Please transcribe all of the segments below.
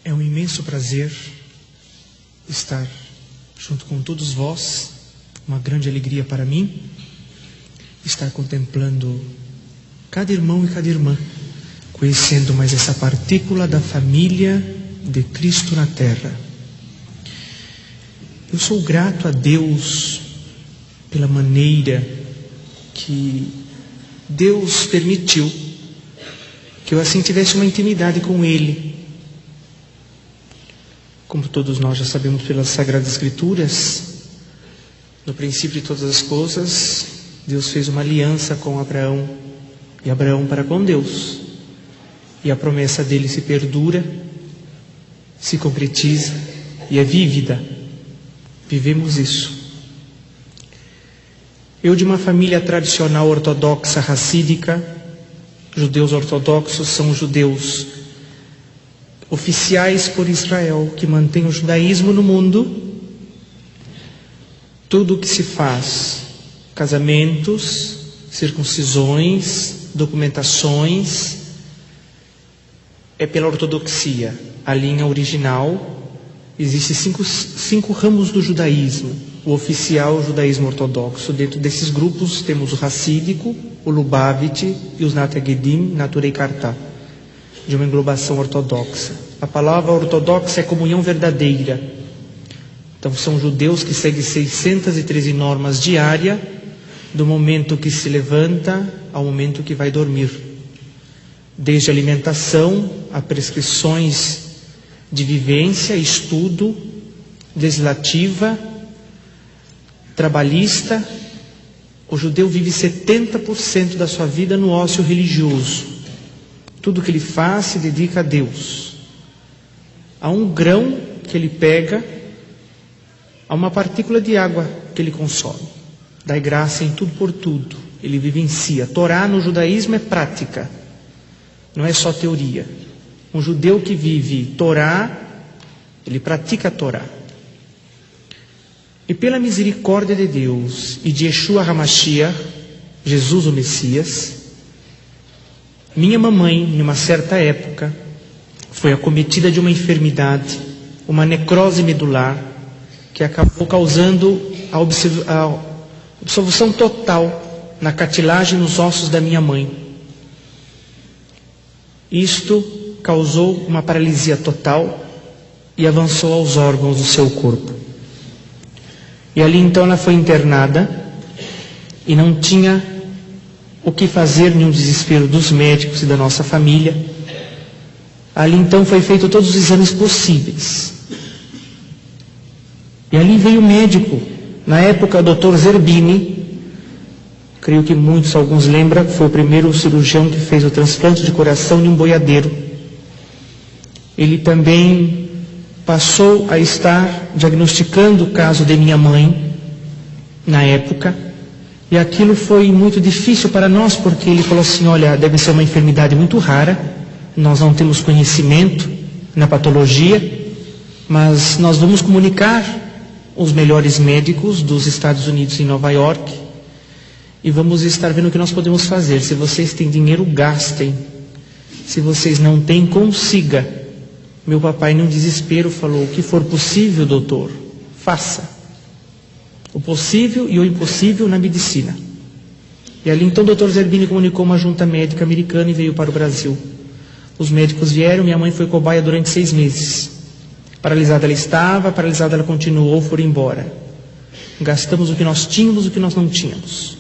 É um imenso prazer estar junto com todos vós, uma grande alegria para mim, estar contemplando cada irmão e cada irmã, conhecendo mais essa partícula da família de Cristo na Terra. Eu sou grato a Deus pela maneira que Deus permitiu que eu assim tivesse uma intimidade com Ele. Como todos nós já sabemos pelas Sagradas Escrituras, no princípio de todas as coisas, Deus fez uma aliança com Abraão, e Abraão para com Deus. E a promessa dele se perdura, se concretiza e é vívida. Vivemos isso. Eu, de uma família tradicional ortodoxa racídica, judeus ortodoxos são judeus oficiais por Israel, que mantém o judaísmo no mundo. Tudo o que se faz, casamentos, circuncisões, documentações, é pela ortodoxia, a linha original. Existem cinco ramos do judaísmo. O oficial, o judaísmo ortodoxo. Dentro desses grupos temos o racídico, o Lubavitch e os Natagedim, Naturei Kartá, de uma englobação ortodoxa. A palavra ortodoxa é comunhão verdadeira. Então são judeus que seguem 613 normas diárias, do momento que se levanta ao momento que vai dormir. Desde alimentação a prescrições de vivência, estudo, legislativa, trabalhista. O judeu vive 70% da sua vida no ócio religioso. Tudo que ele faz se dedica a Deus. Há um grão que ele pega, há uma partícula de água que ele consome. Dai graça em tudo por tudo. Ele vivencia. A Torá no judaísmo é prática, não é só teoria. Um judeu que vive Torá, ele pratica a Torá. E pela misericórdia de Deus e de Yeshua HaMashiach, Jesus o Messias, minha mamãe, em uma certa época, foi acometida de uma enfermidade, uma necrose medular, que acabou causando a obstrução total na cartilagem nos ossos da minha mãe. Isto causou uma paralisia total e avançou aos órgãos do seu corpo. E ali então ela foi internada e não tinha o que fazer, nenhum desespero dos médicos e da nossa família. Ali então foi feito todos os exames possíveis. E ali veio o médico, na época o Dr. Zerbini, creio que alguns lembram, foi o primeiro cirurgião que fez o transplante de coração de um boiadeiro. Ele também passou a estar diagnosticando o caso de minha mãe, na época, e aquilo foi muito difícil para nós, porque ele falou assim: olha, deve ser uma enfermidade muito rara, nós não temos conhecimento na patologia, mas nós vamos comunicar os melhores médicos dos Estados Unidos em Nova York, e vamos estar vendo o que nós podemos fazer. Se vocês têm dinheiro, gastem. Se vocês não têm, consiga. Meu papai, num desespero, falou: o que for possível, doutor, faça. O possível e o impossível na medicina. E ali então o Dr. Zerbini comunicou uma junta médica americana e veio para o Brasil. Os médicos vieram, minha mãe foi cobaia durante 6 meses. Paralisada ela estava, paralisada ela continuou, foram embora. Gastamos o que nós tínhamos e o que nós não tínhamos.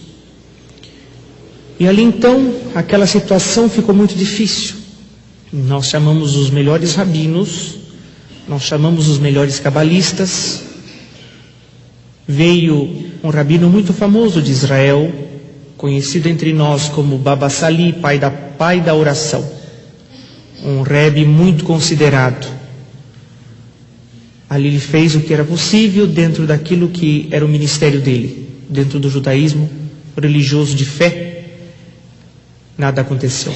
E ali então, aquela situação ficou muito difícil. Nós chamamos os melhores rabinos, nós chamamos os melhores cabalistas. Veio um rabino muito famoso de Israel, conhecido entre nós como Baba Sali, pai da oração. Um rebbe muito considerado. Ali ele fez o que era possível dentro daquilo que era o ministério dele, dentro do judaísmo religioso de fé. Nada aconteceu.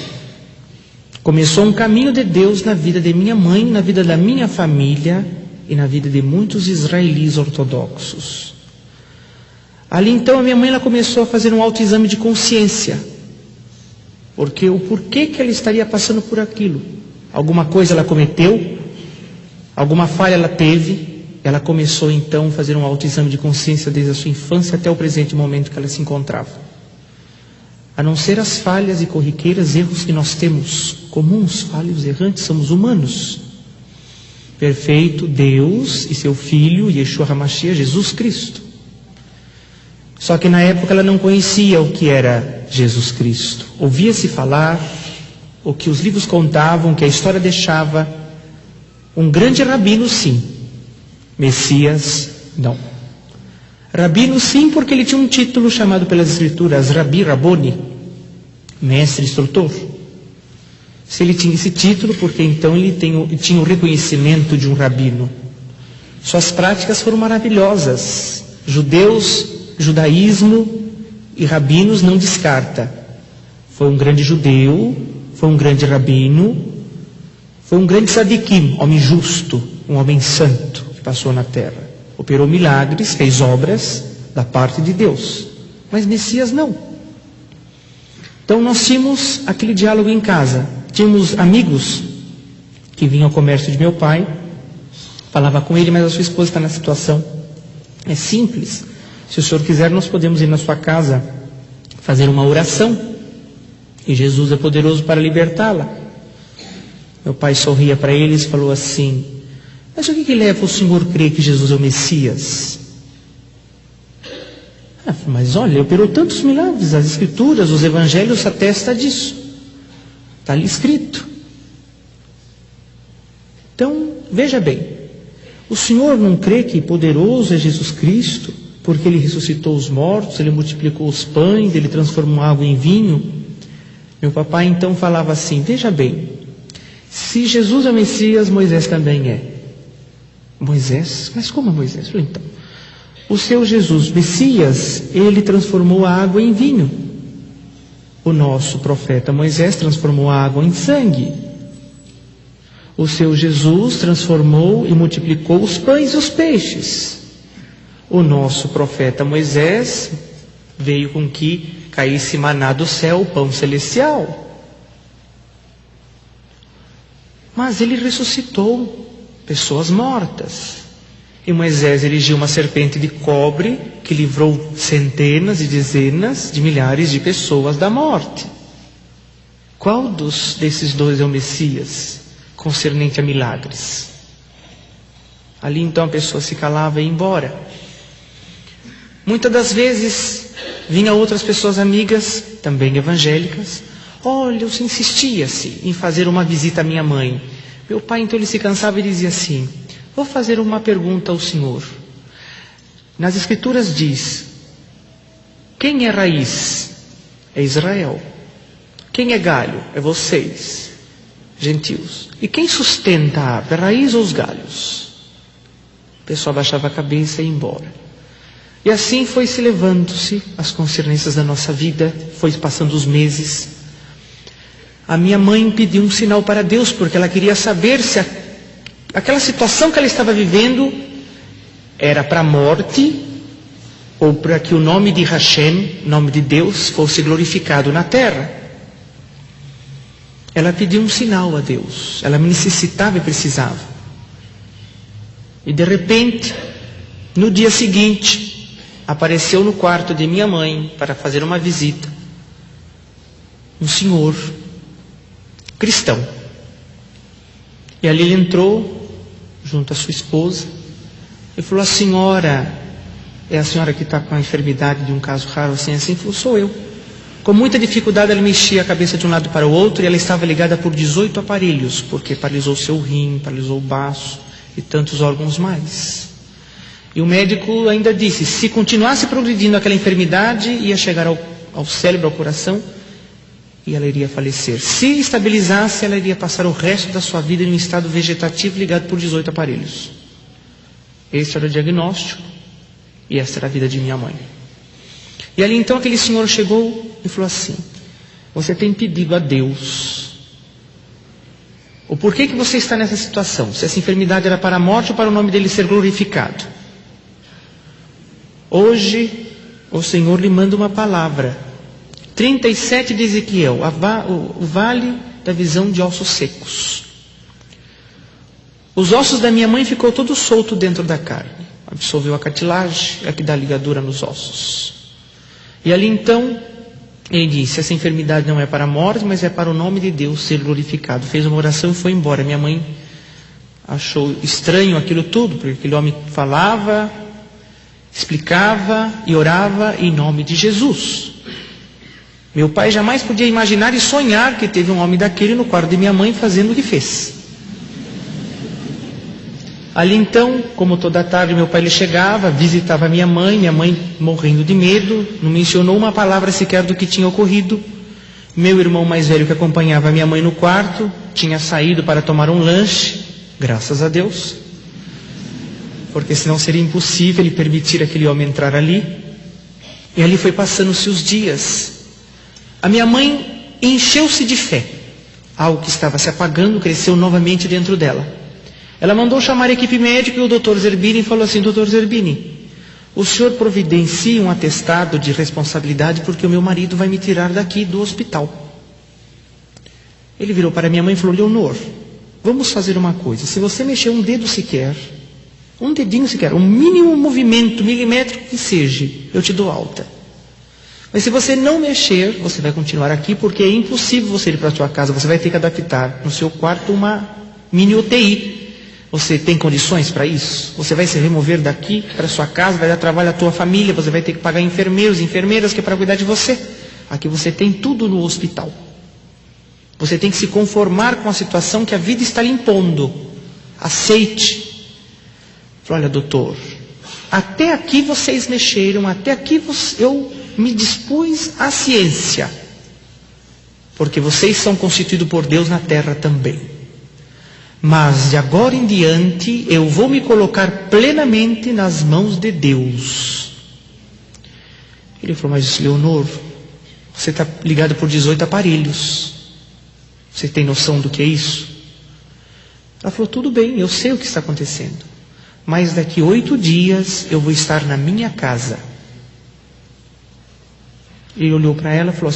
Começou um caminho de Deus na vida de minha mãe, na vida da minha família e na vida de muitos israelis ortodoxos. Ali então a minha mãe ela começou a fazer um autoexame de consciência, porque o porquê que ela estaria passando por aquilo. Alguma coisa ela cometeu, Alguma falha ela teve, ela começou então a fazer um autoexame de consciência desde a sua infância até o presente momento que ela se encontrava. A não ser as falhas e corriqueiras, erros que nós temos, comuns, falhos, errantes, somos humanos. Perfeito, Deus e seu Filho, Yeshua HaMashiach, Jesus Cristo. Só que na época ela não conhecia o que era Jesus Cristo. Ouvia-se falar, o que os livros contavam, que a história deixava, um grande rabino sim, Messias não. Rabino sim, porque ele tinha um título chamado pelas escrituras Rabi Raboni, mestre instrutor. Se ele tinha esse título, porque então ele tinha o reconhecimento de um rabino. Suas práticas foram maravilhosas. Judeus, judaísmo e rabinos não descarta. Foi um grande judeu, foi um grande rabino, foi um grande sadiquim, homem justo, um homem santo que passou na terra. Operou milagres, fez obras da parte de Deus. Mas Messias não. Então nós tínhamos aquele diálogo em casa. Tínhamos amigos que vinham ao comércio de meu pai, falava com ele, mas a sua esposa está na situação. É simples. Se o senhor quiser, nós podemos ir na sua casa fazer uma oração. E Jesus é poderoso para libertá-la. Meu pai sorria para eles e falou assim: mas o que leva o senhor a crer que Jesus é o Messias? Mas olha, operou tantos milagres, as escrituras, os evangelhos atestam disso. Está ali escrito. Então, veja bem, o senhor não crê que poderoso é Jesus Cristo, porque ele ressuscitou os mortos, ele multiplicou os pães, ele transformou água em vinho? Meu papai então falava assim: veja bem, se Jesus é o Messias, Moisés também é. Moisés? Mas como Moisés? Então, o seu Jesus, Messias, ele transformou a água em vinho. O nosso profeta Moisés transformou a água em sangue. O seu Jesus transformou e multiplicou os pães e os peixes. O nosso profeta Moisés veio com que caísse maná do céu, o pão celestial. Mas ele ressuscitou pessoas mortas. E Moisés erigiu uma serpente de cobre que livrou centenas e dezenas de milhares de pessoas da morte. Qual desses dois é o Messias, concernente a milagres? Ali então a pessoa se calava e ia embora. Muitas das vezes vinham outras pessoas amigas, também evangélicas. Olha, eu insistia-se em fazer uma visita à minha mãe. Meu pai então ele se cansava e dizia assim: vou fazer uma pergunta ao senhor. Nas escrituras diz: quem é raiz? É Israel. Quem é galho? É vocês, gentios. E quem sustenta a árvore? A raiz ou os galhos? O pessoal baixava a cabeça e ia embora. E assim foi se levando-se as concernências da nossa vida, foi passando os meses. A minha mãe pediu um sinal para Deus, porque ela queria saber se aquela situação que ela estava vivendo era para a morte ou para que o nome de Hashem, nome de Deus, fosse glorificado na terra. Ela pediu um sinal a Deus, ela me necessitava e precisava. E de repente, no dia seguinte, apareceu no quarto de minha mãe para fazer uma visita um senhor cristão. E ali ele entrou junto à sua esposa e falou: a senhora é a senhora que está com a enfermidade de um caso raro assim? Falou: sou eu. Com muita dificuldade ela mexia a cabeça de um lado para o outro, e ela estava ligada por 18 aparelhos, porque paralisou seu rim, paralisou o baço e tantos órgãos mais. E o médico ainda disse: se continuasse progredindo aquela enfermidade, ia chegar ao cérebro, ao coração, e ela iria falecer. Se estabilizasse, ela iria passar o resto da sua vida em um estado vegetativo ligado por 18 aparelhos. Esse era o diagnóstico, e esta era a vida de minha mãe. E ali então aquele senhor chegou e falou assim: você tem pedido a Deus o porquê que você está nessa situação, se essa enfermidade era para a morte ou para o nome dele ser glorificado. Hoje o Senhor lhe manda uma palavra, 37 de Ezequiel, o vale da visão de ossos secos. Os ossos da minha mãe ficou todo solto dentro da carne. Absorveu a cartilagem, é que dá ligadura nos ossos. E ali então, ele disse, essa enfermidade não é para a morte, mas é para o nome de Deus ser glorificado. Fez uma oração e foi embora. Minha mãe achou estranho aquilo tudo, porque aquele homem falava, explicava e orava em nome de Jesus. Meu pai jamais podia imaginar e sonhar que teve um homem daquele no quarto de minha mãe fazendo o que fez. Ali então, como toda tarde meu pai ele chegava, visitava minha mãe morrendo de medo, não mencionou uma palavra sequer do que tinha ocorrido. Meu irmão mais velho que acompanhava minha mãe no quarto, tinha saído para tomar um lanche, graças a Deus, porque senão seria impossível ele permitir aquele homem entrar ali. E ali foi passando-se os dias. A minha mãe encheu-se de fé. Algo que estava se apagando cresceu novamente dentro dela. Ela mandou chamar a equipe médica e o Dr. Zerbini falou assim, Dr. Zerbini, o senhor providencia um atestado de responsabilidade porque o meu marido vai me tirar daqui do hospital. Ele virou para minha mãe e falou, Leonor, vamos fazer uma coisa, se você mexer um dedo sequer, um dedinho sequer, um mínimo movimento milimétrico que seja, eu te dou alta. Mas se você não mexer, você vai continuar aqui porque é impossível você ir para a sua casa, você vai ter que adaptar no seu quarto uma mini UTI. Você tem condições para isso? Você vai se remover daqui para a sua casa, vai dar trabalho à tua família, você vai ter que pagar enfermeiros, enfermeiras que é para cuidar de você. Aqui você tem tudo no hospital. Você tem que se conformar com a situação que a vida está lhe impondo. Aceite. Olha, doutor, até aqui vocês mexeram, até aqui eu me dispus à ciência. Porque vocês são constituídos por Deus na terra também. Mas de agora em diante eu vou me colocar plenamente nas mãos de Deus. Ele falou, mas Leonor, você está ligado por 18 aparelhos. Você tem noção do que é isso? Ela falou, tudo bem, eu sei o que está acontecendo. Mas daqui 8 dias eu vou estar na minha casa. Ele olhou para ela e falou,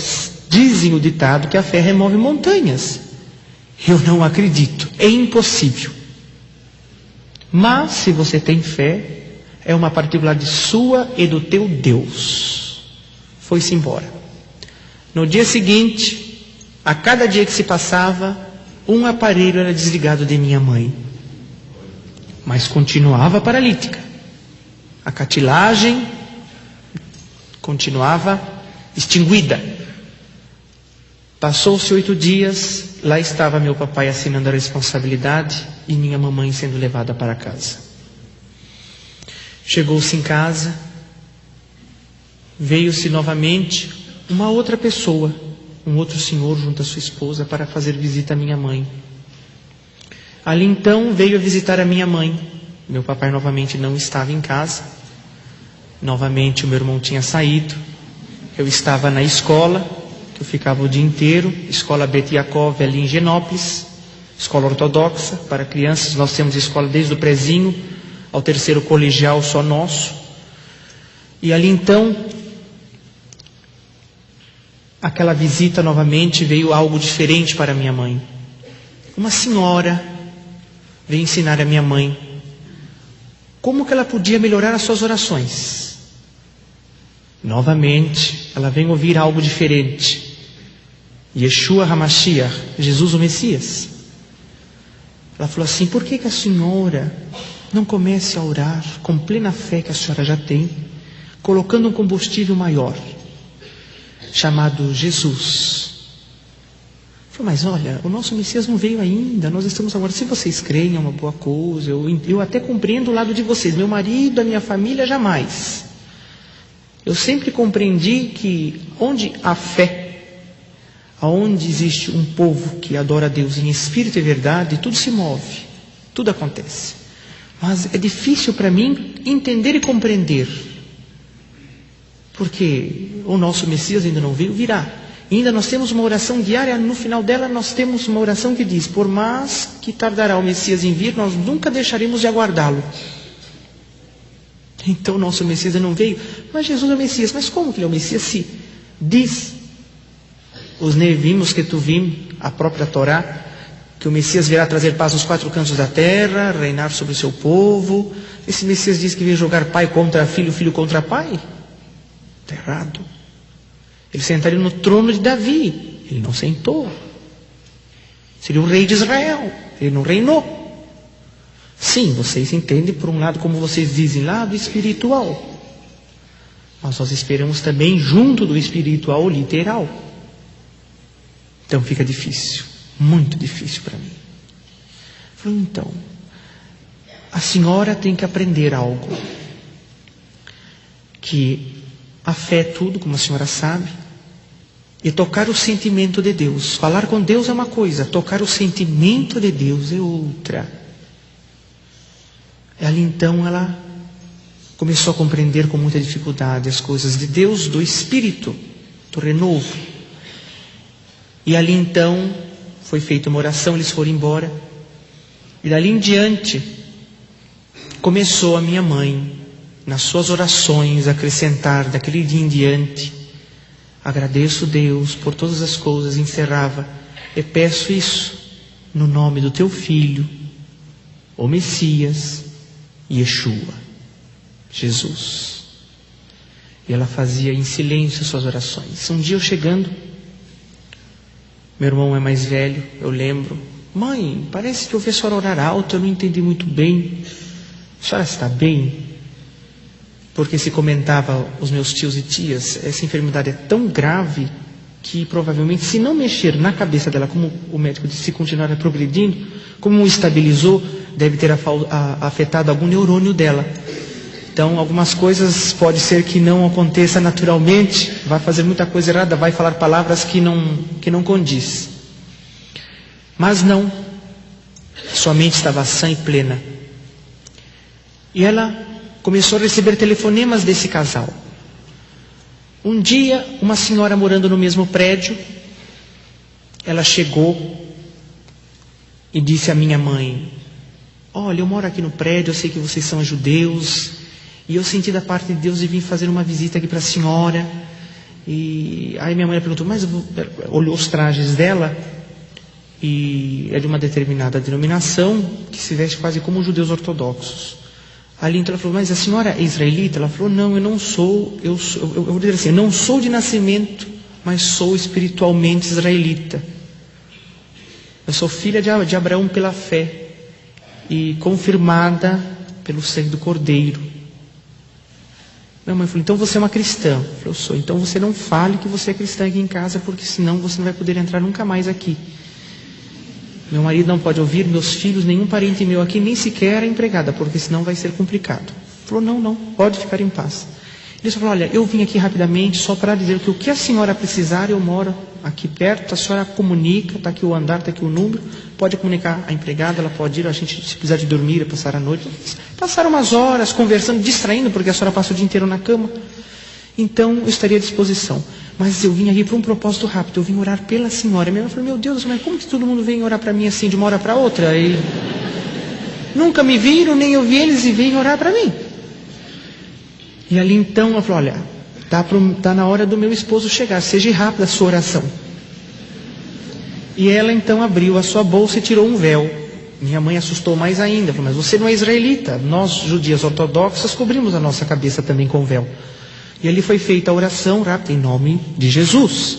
dizem o ditado que a fé remove montanhas. Eu não acredito, é impossível. Mas se você tem fé, é uma particularidade sua e do teu Deus. Foi-se embora. No dia seguinte, a cada dia que se passava, um aparelho era desligado de minha mãe. Mas continuava paralítica. A cartilagem continuava extinguida. Passou-se 8 dias, lá estava meu papai assinando a responsabilidade e minha mamãe sendo levada para casa. Chegou-se em casa, veio-se novamente uma outra pessoa, um outro senhor junto à sua esposa para fazer visita à minha mãe. Ali então veio a visitar a minha mãe. Meu papai novamente não estava em casa. Novamente o meu irmão tinha saído. Eu estava na escola, que eu ficava o dia inteiro, escola Bet Yaakov ali em Genópolis, escola ortodoxa para crianças. Nós temos escola desde o prezinho ao 3º colegial só nosso. E ali então, aquela visita novamente veio algo diferente para minha mãe. Uma senhora veio ensinar a minha mãe como que ela podia melhorar as suas orações. Novamente, ela vem ouvir algo diferente. Yeshua HaMashiach, Jesus o Messias. Ela falou assim, por que a senhora não comece a orar com plena fé que a senhora já tem, colocando um combustível maior, chamado Jesus? Eu falei, mas olha, o nosso Messias não veio ainda, nós estamos agora, se vocês creem é uma boa coisa, eu até compreendo o lado de vocês, meu marido, a minha família, jamais. Eu sempre compreendi que onde há fé, aonde existe um povo que adora a Deus em espírito e verdade, tudo se move, tudo acontece. Mas é difícil para mim entender e compreender, porque o nosso Messias ainda não veio, virá. E ainda nós temos uma oração diária, no final dela nós temos uma oração que diz, por mais que tardará o Messias em vir, nós nunca deixaremos de aguardá-lo. Então o nosso Messias não veio, mas Jesus é o Messias. Mas como que ele é o Messias? Se diz os Nevim, os Ketuvim, a própria Torá, que o Messias virá trazer paz nos 4 cantos da terra, reinar sobre o seu povo. Esse Messias diz que veio jogar pai contra filho, filho contra pai. Está errado. Ele sentaria no trono de Davi. Ele não sentou. Seria o rei de Israel. Ele não reinou. Sim, vocês entendem por um lado, como vocês dizem, lado espiritual. Mas nós esperamos também junto do espiritual literal. Então fica difícil. Muito difícil para mim. Falei, então, a senhora tem que aprender algo. Que a fé é tudo, como a senhora sabe. E tocar o sentimento de Deus. Falar com Deus é uma coisa, tocar o sentimento de Deus é outra. Ali então ela começou a compreender com muita dificuldade as coisas de Deus, do Espírito, do renovo. E ali então foi feita uma oração, eles foram embora. E dali em diante começou a minha mãe, nas suas orações, a acrescentar daquele dia em diante: agradeço Deus por todas as coisas, encerrava, e peço isso no nome do teu filho, o Messias, Yeshua, Jesus. E ela fazia em silêncio suas orações. Um dia eu chegando, meu irmão é mais velho, eu lembro: mãe, parece que eu vi a senhora orar alto, eu não entendi muito bem. A senhora está bem? Porque se comentava os meus tios e tias, essa enfermidade é tão grave que provavelmente, se não mexer na cabeça dela, como o médico disse, se continuar progredindo, como estabilizou, deve ter afetado algum neurônio dela. Então, algumas coisas pode ser que não aconteça naturalmente, vai fazer muita coisa errada, vai falar palavras que não condiz. Mas não, sua mente estava sã e plena. E ela começou a receber telefonemas desse casal. Um dia, uma senhora morando no mesmo prédio, ela chegou e disse à minha mãe: olha, eu moro aqui no prédio, eu sei que vocês são judeus, e eu senti da parte de Deus de vir fazer uma visita aqui para a senhora. E aí minha mãe perguntou, mas olhou os trajes dela, e é de uma determinada denominação, que se veste quase como os judeus ortodoxos. Ali então ela falou, mas a senhora é israelita? Ela falou, não, eu não sou, eu vou dizer assim, eu não sou de nascimento, mas sou espiritualmente israelita. Eu sou filha de Abraão pela fé e confirmada pelo sangue do Cordeiro. Minha mãe falou, então você é uma cristã? Eu falei, eu sou. Então você não fale que você é cristã aqui em casa, porque senão você não vai poder entrar nunca mais aqui. Meu marido não pode ouvir, meus filhos, nenhum parente meu aqui, nem sequer a empregada, porque senão vai ser complicado. Falou, não, pode ficar em paz. Ele só falou, olha, eu vim aqui rapidamente só para dizer que o que a senhora precisar, eu moro aqui perto, a senhora comunica, está aqui o andar, está aqui o número, pode comunicar a empregada, ela pode ir, a gente, se precisar de dormir, passar a noite. Passaram umas horas conversando, distraindo, porque a senhora passa o dia inteiro na cama. Então, eu estaria à disposição. Mas eu vim aqui para um propósito rápido, eu vim orar pela senhora. Minha mãe falou, meu Deus, mas como que todo mundo vem orar para mim assim, de uma hora para outra? E nunca me viram, nem eu vi eles e vêm orar para mim. E ali então, ela falou, olha, está na hora do meu esposo chegar, seja rápida a sua oração. E ela então abriu a sua bolsa e tirou um véu. Minha mãe assustou mais ainda, falou, mas você não é israelita, nós judias ortodoxas cobrimos a nossa cabeça também com véu. E ali foi feita a oração rápida em nome de Jesus.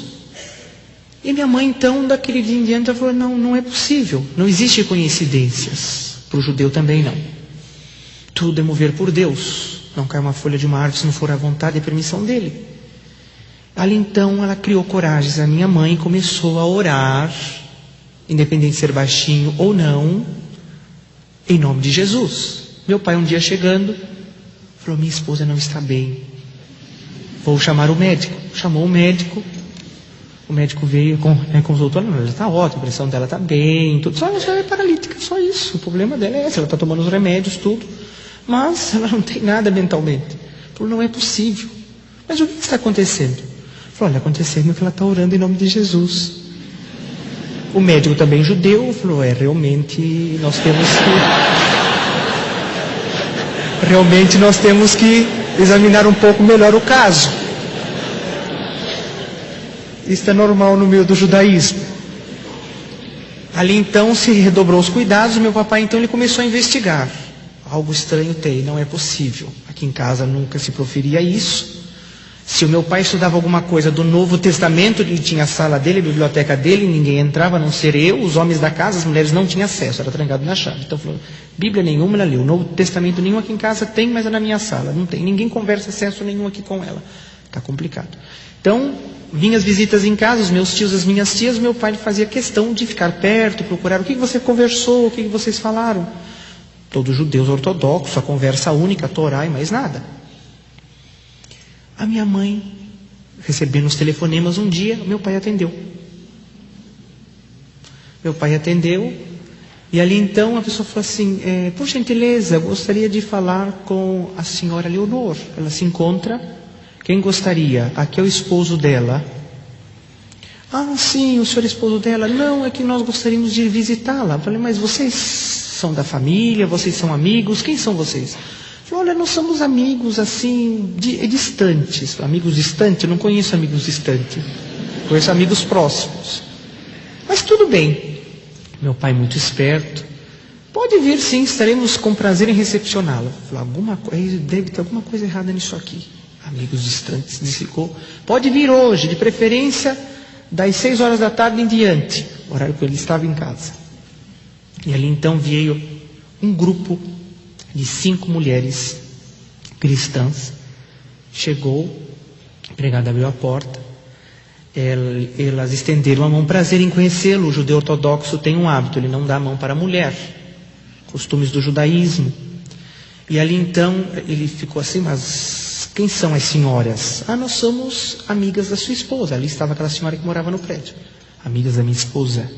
E minha mãe então, daquele dia em diante, ela falou, não é possível, não existe coincidências, para o judeu também não. Tudo é mover por Deus, não cai uma folha de uma árvore se não for a vontade e a permissão dele. Ali então ela criou coragem, a minha mãe começou a orar, independente de ser baixinho ou não, em nome de Jesus. Meu pai um dia chegando, falou, minha esposa não está bem, vou chamar o médico. Chamou o médico veio, consultou, ela está ótima, a pressão dela está bem, tudo, só ela é paralítica, só isso, o problema dela é esse, ela está tomando os remédios, tudo, mas ela não tem nada mentalmente. Falou, não é possível. Mas o que está acontecendo? Falou, olha, acontecendo que ela está orando em nome de Jesus. O médico também judeu falou, realmente nós temos que examinar um pouco melhor o caso. Isso é normal no meio do judaísmo. Ali então se redobrou os cuidados. Meu papai então ele começou a investigar. Algo estranho tem, não é possível. Aqui em casa nunca se proferia isso. Se o meu pai estudava alguma coisa do Novo Testamento, ele tinha a sala dele, a biblioteca dele, ninguém entrava, a não ser eu, os homens da casa, as mulheres não tinham acesso, era trancado na chave. Então falou, Bíblia nenhuma ela leu, Novo Testamento nenhum aqui em casa tem, mas é na minha sala, não tem, ninguém conversa acesso nenhum aqui com ela. Está complicado. Então, vinham as visitas em casa, os meus tios, as minhas tias, meu pai fazia questão de ficar perto, procurar o que você conversou, o que vocês falaram. Todos judeus ortodoxos, a conversa única, a Torá e mais nada. A minha mãe, recebendo os telefonemas um dia, meu pai atendeu. Meu pai atendeu, e ali então a pessoa falou assim, por gentileza, eu gostaria de falar com a senhora Leonor. Ela se encontra, quem gostaria? Aqui é o esposo dela. Ah, sim, o senhor é esposo dela. Não, é que nós gostaríamos de visitá-la. Eu falei, mas vocês são da família, vocês são amigos, quem são vocês? Falei, olha, nós somos amigos assim, distantes. Amigos distantes? Eu não conheço amigos distantes. Conheço amigos próximos. Mas tudo bem. Meu pai muito esperto. Pode vir sim, estaremos com prazer em recepcioná-la. Falei, deve ter alguma coisa errada nisso aqui. Amigos distantes, desligou. Pode vir hoje, de preferência das 6 horas da tarde em diante. Horário que ele estava em casa. E ali então veio um grupo de 5 mulheres cristãs. Chegou, a empregada abriu a porta, elas estenderam a mão, prazer em conhecê-lo. O judeu ortodoxo tem um hábito, ele não dá a mão para a mulher, costumes do judaísmo. E ali então ele ficou assim, mas quem são as senhoras? Ah, nós somos amigas da sua esposa. Ali estava aquela senhora que morava no prédio, amigas da minha esposa.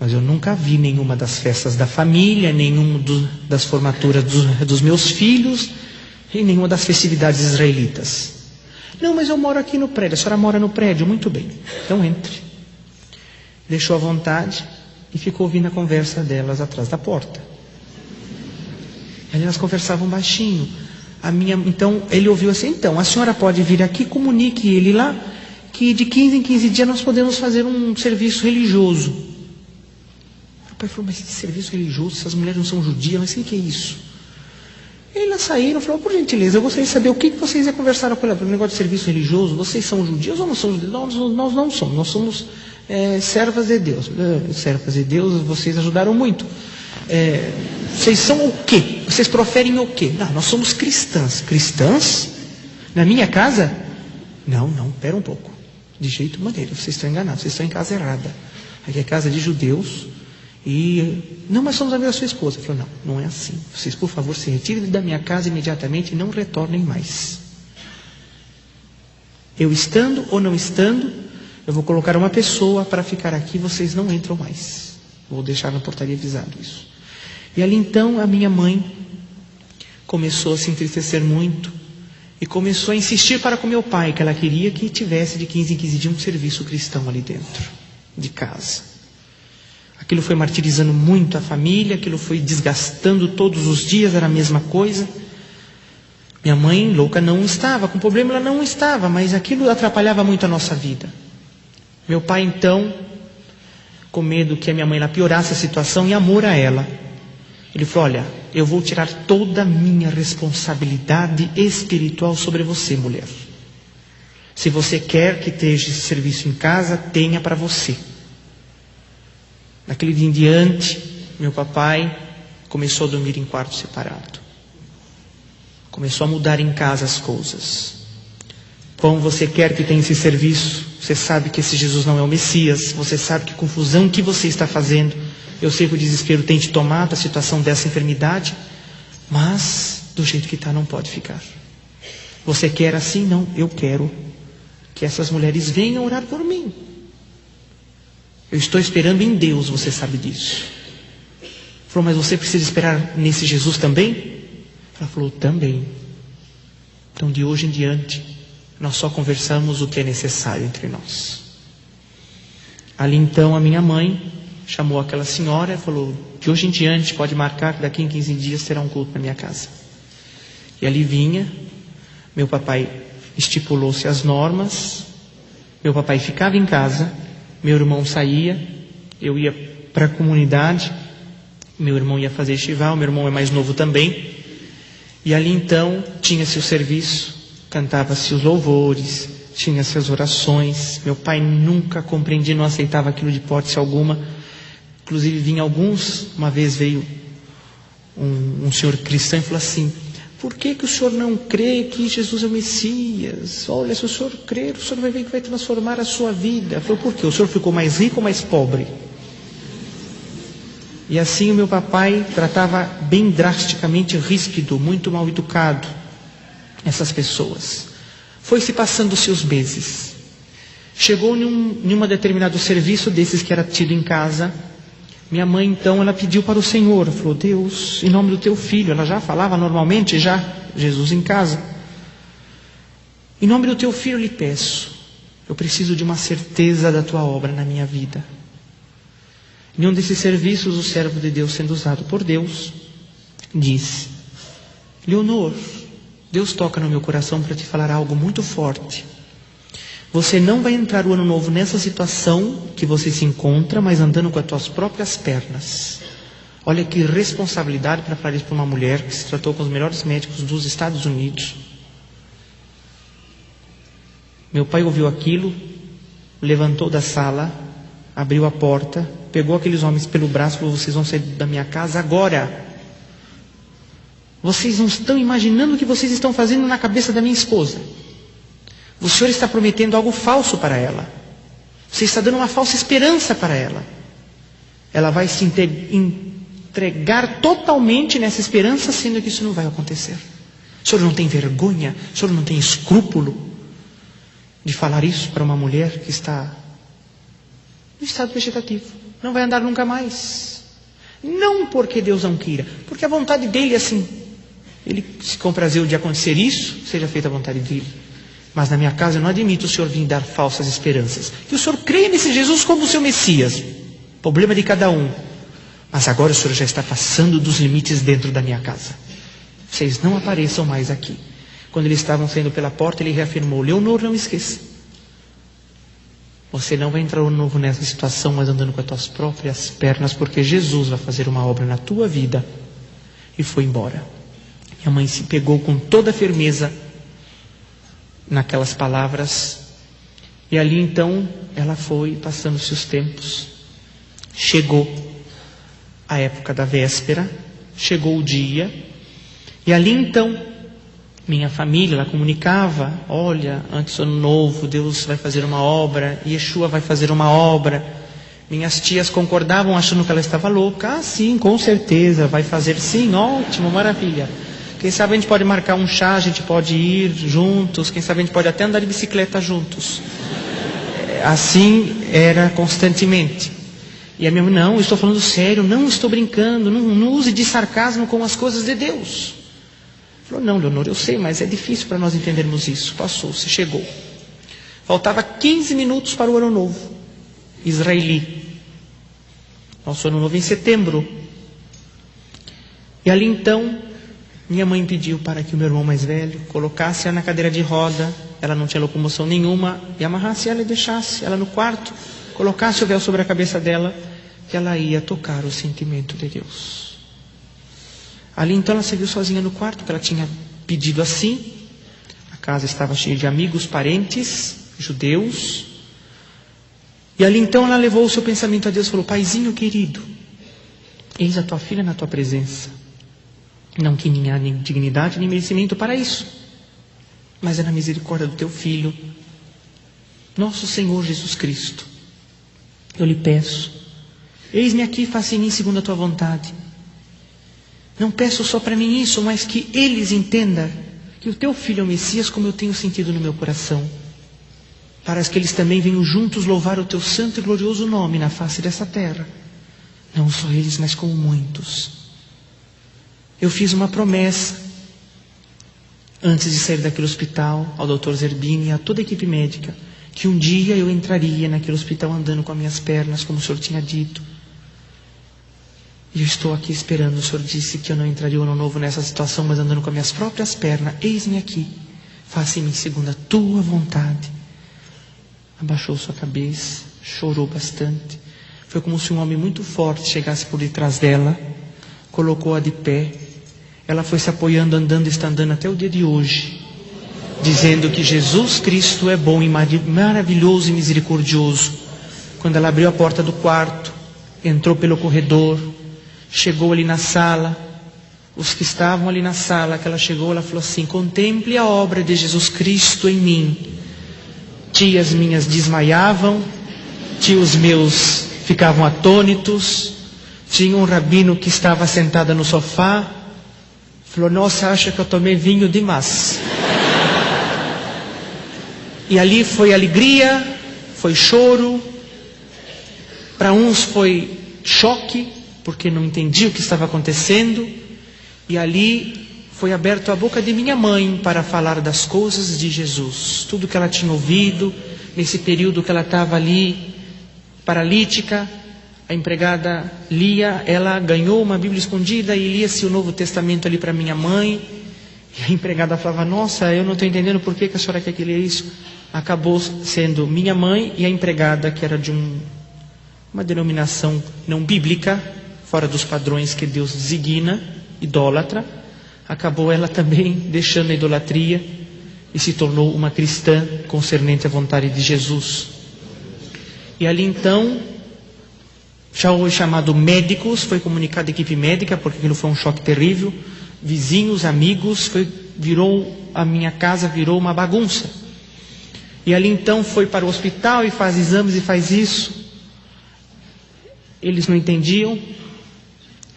Mas eu nunca vi nenhuma das festas da família, nenhuma das formaturas dos meus filhos, e nenhuma das festividades israelitas. Não, mas eu moro aqui no prédio. A senhora mora no prédio? Muito bem. Então entre. Deixou à vontade e ficou ouvindo a conversa delas atrás da porta. Elas conversavam baixinho. Então ele ouviu assim, então, a senhora pode vir aqui, comunique ele lá, que de 15 em 15 dias nós podemos fazer um serviço religioso. O pai falou, mas que serviço religioso? Essas mulheres não são judias, mas o que é isso? E elas saíram e falaram, por gentileza, eu gostaria de saber o que vocês já conversaram com ela, pelo negócio de serviço religioso. Vocês são judios ou não são judios? Nós não somos, nós somos servas de Deus. Servas de Deus, vocês ajudaram muito. Vocês são o quê? Vocês proferem o quê? Não, nós somos cristãs. Cristãs? Na minha casa? Não, pera um pouco. De jeito maneiro, vocês estão enganados, vocês estão em casa errada. Aqui é casa de judeus. Não, mas somos amigos da sua esposa. Ele falou, não é assim. Vocês, por favor, se retirem da minha casa imediatamente e não retornem mais. Eu estando ou não estando, eu vou colocar uma pessoa para ficar aqui, vocês não entram mais. Vou deixar na portaria avisado isso. E ali então a minha mãe começou a se entristecer muito e começou a insistir para com meu pai, que ela queria que tivesse de 15 em 15 dias um serviço cristão ali dentro de casa. Aquilo foi martirizando muito a família, aquilo foi desgastando todos os dias, era a mesma coisa. Minha mãe louca não estava, com problema ela não estava, mas aquilo atrapalhava muito a nossa vida. Meu pai então, com medo que a minha mãe piorasse a situação, em amor a ela, ele falou, olha, eu vou tirar toda a minha responsabilidade espiritual sobre você, mulher. Se você quer que esteja esse serviço em casa, tenha para você. Daquele dia em diante, meu papai começou a dormir em quarto separado. Começou a mudar em casa as coisas. Como você quer que tenha esse serviço, você sabe que esse Jesus não é o Messias, você sabe que confusão que você está fazendo. Eu sei que o desespero tem te tomado, a situação dessa enfermidade, mas do jeito que está não pode ficar. Você quer assim? Não, eu quero que essas mulheres venham orar por mim. Eu estou esperando em Deus, você sabe disso. Ele falou, mas você precisa esperar nesse Jesus também? Ela falou, também. Então de hoje em diante, nós só conversamos o que é necessário entre nós. Ali então a minha mãe chamou aquela senhora e falou, de hoje em diante pode marcar que daqui em 15 dias terá um culto na minha casa. E ali vinha, meu papai estipulou-se as normas, meu papai ficava em casa, meu irmão saía, eu ia para a comunidade. Meu irmão ia fazer estival, meu irmão é mais novo também. E ali então tinha-se o serviço, cantava-se os louvores, tinha-se as orações. Meu pai nunca compreendia, não aceitava aquilo de hipótese alguma. Inclusive vinha uma vez veio um senhor cristão e falou assim: por que o senhor não crê que Jesus é o Messias? Olha, se o senhor crer, o senhor vai ver que vai transformar a sua vida. Eu falei: por quê? O senhor ficou mais rico ou mais pobre? E assim o meu papai tratava bem drasticamente, ríspido, muito mal educado essas pessoas. Foi-se passando-se os meses. Chegou em um determinado serviço desses que era tido em casa. Minha mãe então, ela pediu para o Senhor, falou: Deus, em nome do teu filho, ela já falava normalmente, Jesus em casa. Em nome do teu filho lhe peço, eu preciso de uma certeza da tua obra na minha vida. Em um desses serviços, o servo de Deus, sendo usado por Deus, disse: Leonor, Deus toca no meu coração para te falar algo muito forte. Você não vai entrar o ano novo nessa situação que você se encontra, mas andando com as tuas próprias pernas. Olha que responsabilidade para falar isso para uma mulher que se tratou com os melhores médicos dos Estados Unidos. Meu pai ouviu aquilo, levantou da sala, abriu a porta, pegou aqueles homens pelo braço e falou: vocês vão sair da minha casa agora. Vocês não estão imaginando o que vocês estão fazendo na cabeça da minha esposa. O Senhor está prometendo algo falso para ela. Você está dando uma falsa esperança para ela. Ela vai se entregar totalmente nessa esperança, sendo que isso não vai acontecer. O Senhor não tem vergonha? O Senhor não tem escrúpulo de falar isso para uma mulher que está no estado vegetativo? Não vai andar nunca mais. Não porque Deus não queira, porque a vontade dele é assim. Ele se comprazeu de acontecer isso, seja feita a vontade dele. Mas na minha casa eu não admito o Senhor vir dar falsas esperanças. Que o Senhor creia nesse Jesus como o seu Messias. Problema de cada um. Mas agora o Senhor já está passando dos limites dentro da minha casa. Vocês não apareçam mais aqui. Quando eles estavam saindo pela porta, ele reafirmou: Leonor, não esqueça. Você não vai entrar de novo nessa situação, mas andando com as tuas próprias pernas, porque Jesus vai fazer uma obra na tua vida. E foi embora. Minha mãe se pegou com toda a firmeza naquelas palavras. E ali então ela foi passando-se os tempos. Chegou a época da véspera, chegou o dia, e ali então minha família, ela comunicava: olha, antes do ano novo Deus vai fazer uma obra, Yeshua vai fazer uma obra. Minhas tias concordavam, achando que ela estava louca. Ah, sim, com certeza, vai fazer, sim, ótimo, maravilha. Quem sabe a gente pode marcar um chá, a gente pode ir juntos, quem sabe a gente pode até andar de bicicleta juntos. Assim era constantemente. E a minha mãe: não, eu estou falando sério, não estou brincando, não use de sarcasmo com as coisas de Deus. Falou: não, Leonor, eu sei, mas é difícil para nós entendermos isso. Passou-se, chegou. Faltava 15 minutos para o ano novo israeli. Nosso ano novo em setembro. E ali então minha mãe pediu para que o meu irmão mais velho colocasse ela na cadeira de roda. Ela não tinha locomoção nenhuma. E amarrasse ela e deixasse ela no quarto. Colocasse o véu sobre a cabeça dela. Que ela ia tocar o sentimento de Deus. Ali então ela se viu sozinha no quarto, que ela tinha pedido assim. A casa estava cheia de amigos, parentes, judeus. E ali então ela levou o seu pensamento a Deus e falou: Paizinho querido, eis a tua filha na tua presença. Não que minha nem dignidade nem merecimento para isso, mas é na misericórdia do teu Filho, nosso Senhor Jesus Cristo. Eu lhe peço, eis-me aqui, faça em mim segundo a tua vontade. Não peço só para mim isso, mas que eles entendam que o teu Filho é o Messias, como eu tenho sentido no meu coração, para que eles também venham juntos louvar o teu santo e glorioso nome na face dessa terra. Não só eles, mas como muitos. Eu fiz uma promessa antes de sair daquele hospital ao Dr. Zerbini e a toda a equipe médica, que um dia eu entraria naquele hospital andando com as minhas pernas, como o Senhor tinha dito. E eu estou aqui esperando. O Senhor disse que eu não entraria o ano novo nessa situação, mas andando com as minhas próprias pernas. Eis-me aqui, faça em mim segundo a tua vontade. Abaixou sua cabeça, chorou bastante. Foi como se um homem muito forte chegasse por detrás dela, colocou-a de pé. Ela foi se apoiando, andando, está andando até o dia de hoje, dizendo que Jesus Cristo é bom e maravilhoso e misericordioso. Quando ela abriu a porta do quarto, entrou pelo corredor, chegou ali na sala, os que estavam ali na sala, que ela chegou, ela falou assim: contemple a obra de Jesus Cristo em mim. Tias minhas desmaiavam, tios meus ficavam atônitos, tinha um rabino que estava sentada no sofá, falou: nossa, acha que eu tomei vinho demais. E ali foi alegria, foi choro, para uns foi choque, porque não entendia o que estava acontecendo, e ali foi aberto a boca de minha mãe para falar das coisas de Jesus, tudo que ela tinha ouvido, nesse período que ela estava ali, paralítica. A empregada lia, ela ganhou uma Bíblia escondida e lia-se o Novo Testamento ali para minha mãe, e a empregada falava: nossa, eu não estou entendendo por que a senhora quer que leia isso. Acabou sendo minha mãe e a empregada, que era de uma denominação não bíblica, fora dos padrões que Deus designa, idólatra, acabou ela também deixando a idolatria e se tornou uma cristã concernente à vontade de Jesus. E ali então, já foi chamado médicos, foi comunicado à equipe médica, porque aquilo foi um choque terrível, vizinhos, amigos, a minha casa virou uma bagunça. E ali então foi para o hospital e faz exames e faz isso. Eles não entendiam.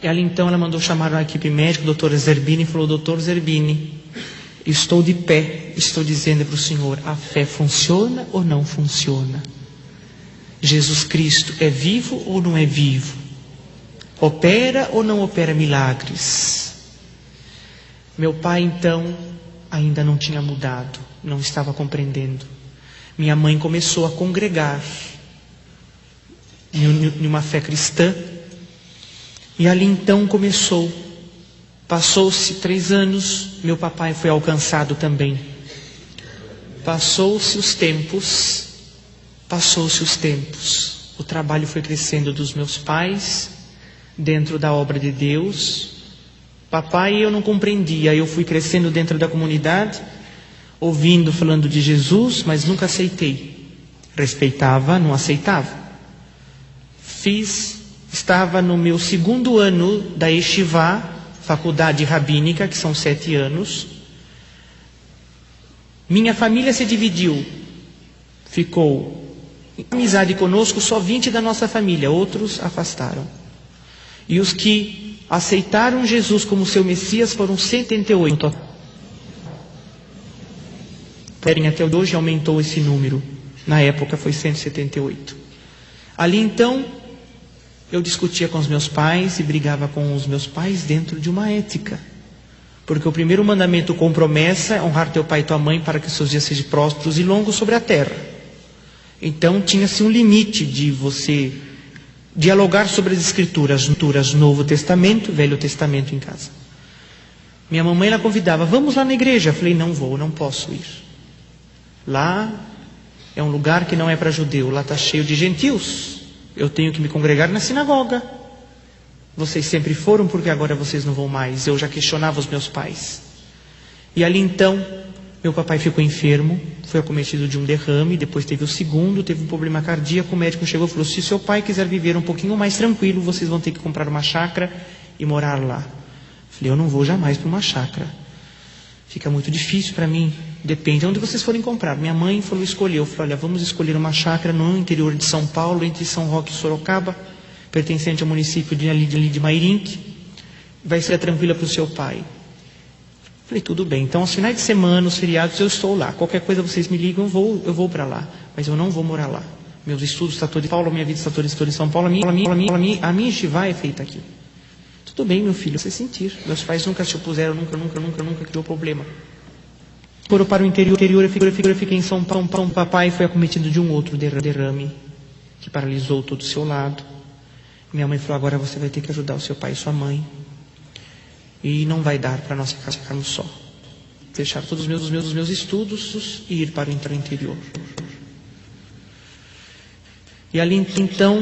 E ali então ela mandou chamar a equipe médica, o doutor Zerbini, e falou: doutor Zerbini, estou de pé, estou dizendo para o senhor, a fé funciona ou não funciona? Jesus Cristo é vivo ou não é vivo? Opera ou não opera milagres? Meu pai então ainda não tinha mudado, não estava compreendendo. Minha mãe começou a congregar em uma fé cristã. E ali então começou. Passou-se 3 anos, meu papai foi alcançado também. Passou-se os tempos. O trabalho foi crescendo dos meus pais, dentro da obra de Deus. Papai, eu não compreendia, eu fui crescendo dentro da comunidade, ouvindo, falando de Jesus, mas nunca aceitei. Respeitava, não aceitava. Estava no meu 2º ano da Yeshivá, faculdade rabínica, que são 7 anos. Minha família se dividiu. Ficou em amizade conosco só 20 da nossa família, outros afastaram. E os que aceitaram Jesus como seu Messias foram 188. Até hoje aumentou esse número. Na época foi 178. Ali então, eu discutia com os meus pais e brigava com os meus pais dentro de uma ética. Porque o primeiro mandamento com promessa é honrar teu pai e tua mãe para que os seus dias sejam prósperos e longos sobre a terra. Então tinha-se um limite de você dialogar sobre as escrituras, Novo Testamento, Velho Testamento em casa. Minha mamãe ela convidava: vamos lá na igreja. Eu falei: não vou, não posso ir. Lá é um lugar que não é para judeu, lá está cheio de gentios. Eu tenho que me congregar na sinagoga. Vocês sempre foram, porque agora vocês não vão mais. Eu já questionava os meus pais. E ali então, meu papai ficou enfermo, foi acometido de um derrame, depois teve o segundo, teve um problema cardíaco. O médico chegou e falou: se seu pai quiser viver um pouquinho mais tranquilo, vocês vão ter que comprar uma chácara e morar lá. Falei: eu não vou jamais para uma chácara. Fica muito difícil para mim. Depende de onde vocês forem comprar. Minha mãe falou: escolheu. Eu falei: olha, vamos escolher uma chácara no interior de São Paulo, entre São Roque e Sorocaba, pertencente ao município de Mairinque. Vai ser tranquila para o seu pai. Falei: tudo bem. Então, aos finais de semana, os feriados, eu estou lá. Qualquer coisa vocês me ligam, eu vou para lá. Mas eu não vou morar lá. Meus estudos estão todos em São Paulo, minha vida está toda em São Paulo. A minha estivá é feita aqui. Tudo bem, meu filho, você sentir. Meus pais nunca se opuseram, nunca criou problema. Foram para o interior, eu fiquei em São Paulo. Papai foi acometido de um outro derrame, que paralisou todo o seu lado. Minha mãe falou: agora você vai ter que ajudar o seu pai e sua mãe. E não vai dar para nós ficarmos só. Fechar todos os meus estudos e ir para o interior. E ali então,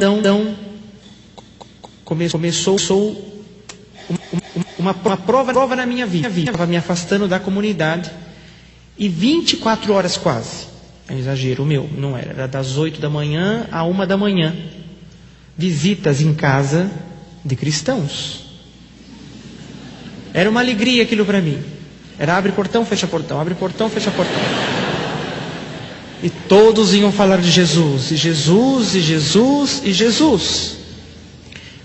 começou uma prova na minha vida. Estava me afastando da comunidade e 24 horas quase, é um exagero meu, não era das 8 da manhã à 1 da manhã, visitas em casa de cristãos. Era uma alegria aquilo para mim. Era abre portão, fecha portão, abre portão, fecha portão. E todos iam falar de Jesus, e Jesus, e Jesus, e Jesus.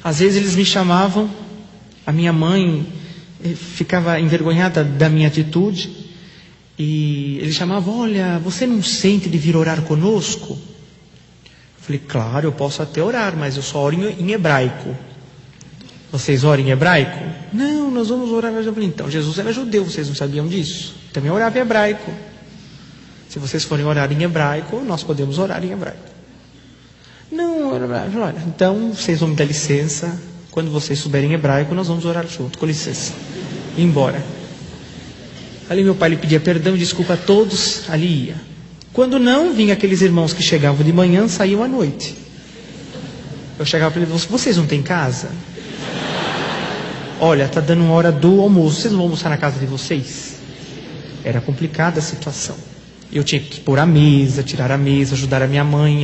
Às vezes eles me chamavam, a minha mãe ficava envergonhada da minha atitude, e eles chamavam, olha, você não sente de vir orar conosco? Eu falei, claro, eu posso até orar, mas eu só oro em hebraico. Vocês oram em hebraico? Não, nós vamos orar. Eu falei, então, Jesus era judeu, vocês não sabiam disso? Também orava em hebraico. Se vocês forem orar em hebraico, nós podemos orar em hebraico. Não, olha, então vocês vão me dar licença. Quando vocês souberem hebraico, nós vamos orar junto, com licença. E embora. Ali meu pai lhe pedia perdão e desculpa a todos, ali ia. Quando não, vinha aqueles irmãos que chegavam de manhã, saíam à noite. Eu chegava para eles, vocês não têm casa? Olha, está dando hora do almoço, vocês não vão almoçar na casa de vocês? Era complicada a situação. Eu tinha que pôr a mesa, tirar a mesa, ajudar a minha mãe.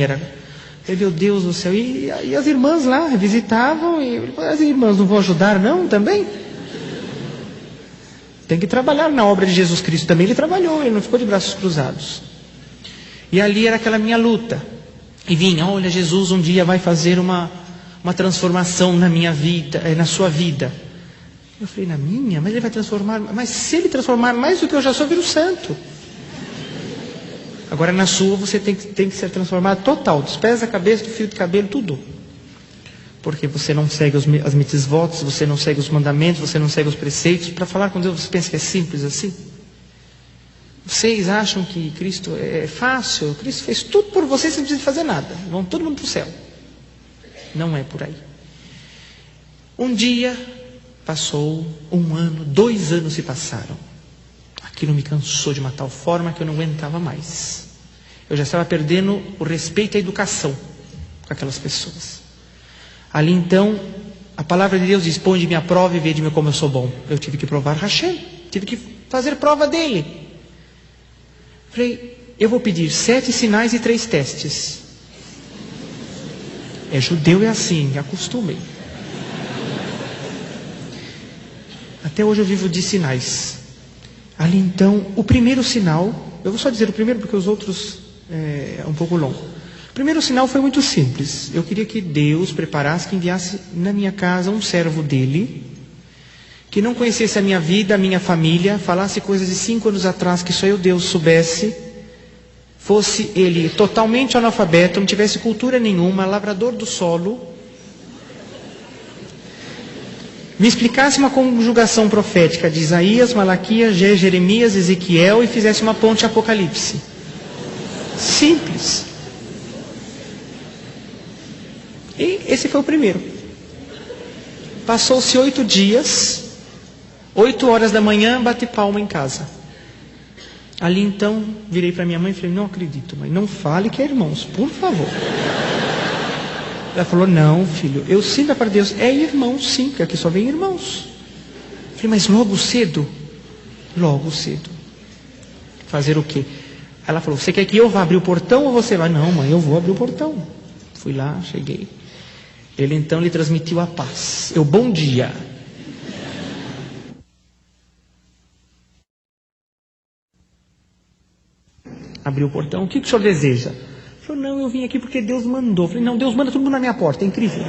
Meu Deus do céu. E as irmãs lá visitavam. E as irmãs não vão ajudar não também? Tem que trabalhar na obra de Jesus Cristo. Também ele trabalhou, ele não ficou de braços cruzados. E ali era aquela minha luta. E vinha, olha, Jesus um dia vai fazer uma transformação na minha vida, na sua vida. Eu falei, na minha? Mas ele vai transformar. Mas se ele transformar mais do que eu já sou, viro santo. Agora na sua você tem que ser transformado total, dos pés à cabeça, do fio de cabelo, tudo. Porque você não segue as mitzvot, você não segue os mandamentos, você não segue os preceitos. Para falar com Deus, você pensa que é simples assim? Vocês acham que Cristo é fácil? Cristo fez tudo por vocês, você não precisa fazer nada. Vão todo mundo para o céu. Não é por aí. Um dia passou, 1 ano, 2 anos se passaram. Aquilo me cansou de uma tal forma que eu não aguentava mais. Eu já estava perdendo o respeito à educação com aquelas pessoas. Ali então, a palavra de Deus diz, põe-me à prova e vede-me como eu sou bom. Eu tive que provar Hashem, tive que fazer prova dele. Falei, eu vou pedir 7 sinais e 3 testes. É judeu, é assim, acostumem. Até hoje eu vivo de sinais. Ali então, o primeiro sinal, eu vou só dizer o primeiro porque os outros é um pouco longo. O primeiro sinal foi muito simples. Eu queria que Deus preparasse, que enviasse na minha casa um servo dele, que não conhecesse a minha vida, a minha família, falasse coisas de 5 anos atrás que só eu, Deus, soubesse, fosse ele totalmente analfabeto, não tivesse cultura nenhuma, lavrador do solo, me explicasse uma conjugação profética de Isaías, Malaquias, Jeremias, Ezequiel e fizesse uma ponte Apocalipse. Simples. E esse foi o primeiro. Passou-se 8 dias, 8 horas da manhã, bati palma em casa. Ali então, virei para minha mãe e falei, não acredito, mãe, não fale que é irmãos, por favor. Ela falou, não, filho, eu sinto para Deus, é irmão sim, porque aqui só vem irmãos. Eu falei, mas logo cedo? Logo cedo. Fazer o quê? Ela falou, você quer que eu vá abrir o portão ou você vai? Não, mãe, eu vou abrir o portão. Fui lá, cheguei. Ele então lhe transmitiu a paz. Eu, bom dia. Abriu o portão, o que o senhor deseja? Ele falou, não, eu vim aqui porque Deus mandou. Eu falei, não, Deus manda todo mundo na minha porta, é incrível.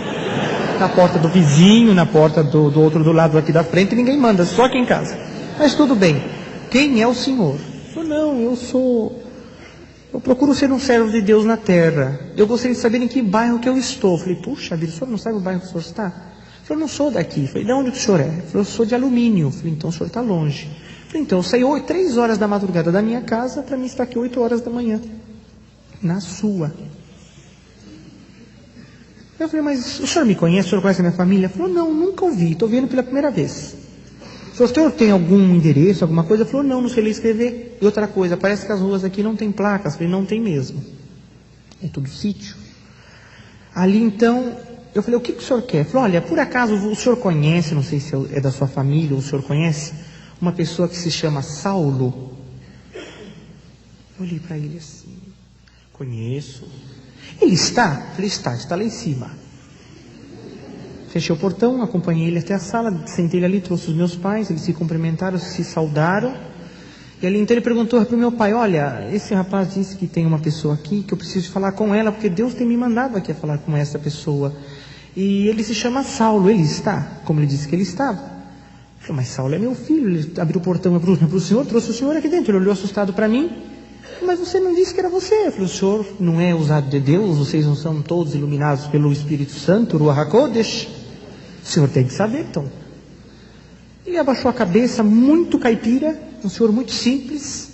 Na porta do vizinho, na porta do outro do lado aqui da frente, ninguém manda, só aqui em casa. Mas tudo bem, quem é o senhor? Ele falou, não, eu procuro ser um servo de Deus na terra. Eu gostaria de saber em que bairro que eu estou. Eu falei, puxa vida, o senhor não sabe o bairro que o senhor está? Eu falei, eu não sou daqui. Eu falei, de onde que o senhor é? Ele falou, eu sou de Alumínio. Eu falei, então o senhor está longe. Eu falei, então eu saí 3 horas da madrugada da minha casa para mim estar aqui 8 horas da manhã. Na sua. Eu falei, mas o senhor me conhece? O senhor conhece a minha família? Ele falou, não, nunca ouvi, estou vendo pela primeira vez. O senhor tem algum endereço, alguma coisa? Ele falou, não sei ler e escrever. E outra coisa, parece que as ruas aqui não tem placas. Eu falei, não tem mesmo. É tudo sítio. Ali então, Eu falei, o que o senhor quer? Ele falou, olha, por acaso o senhor conhece, não sei se é da sua família ou o senhor conhece, uma pessoa que se chama Saulo? Eu olhei para ele assim, conheço. Ele está? Eu falei, está lá em cima. Fechei o portão, acompanhei ele até a sala, sentei ele ali, trouxe os meus pais, eles se cumprimentaram, se saudaram. E ali então ele perguntou para o meu pai, olha, esse rapaz disse que tem uma pessoa aqui, que eu preciso falar com ela, porque Deus tem me mandado aqui a falar com essa pessoa. E ele se chama Saulo, ele está? Como ele disse que ele estava. Eu falei, mas Saulo é meu filho, ele abriu o portão para o senhor, trouxe o senhor aqui dentro. Ele olhou assustado para mim, mas você não disse que era você. Eu falei, o senhor não é usado de Deus, vocês não são todos iluminados pelo Espírito Santo, Ruach HaKodesh? O senhor tem que saber, então. Ele abaixou a cabeça, muito caipira, um senhor muito simples.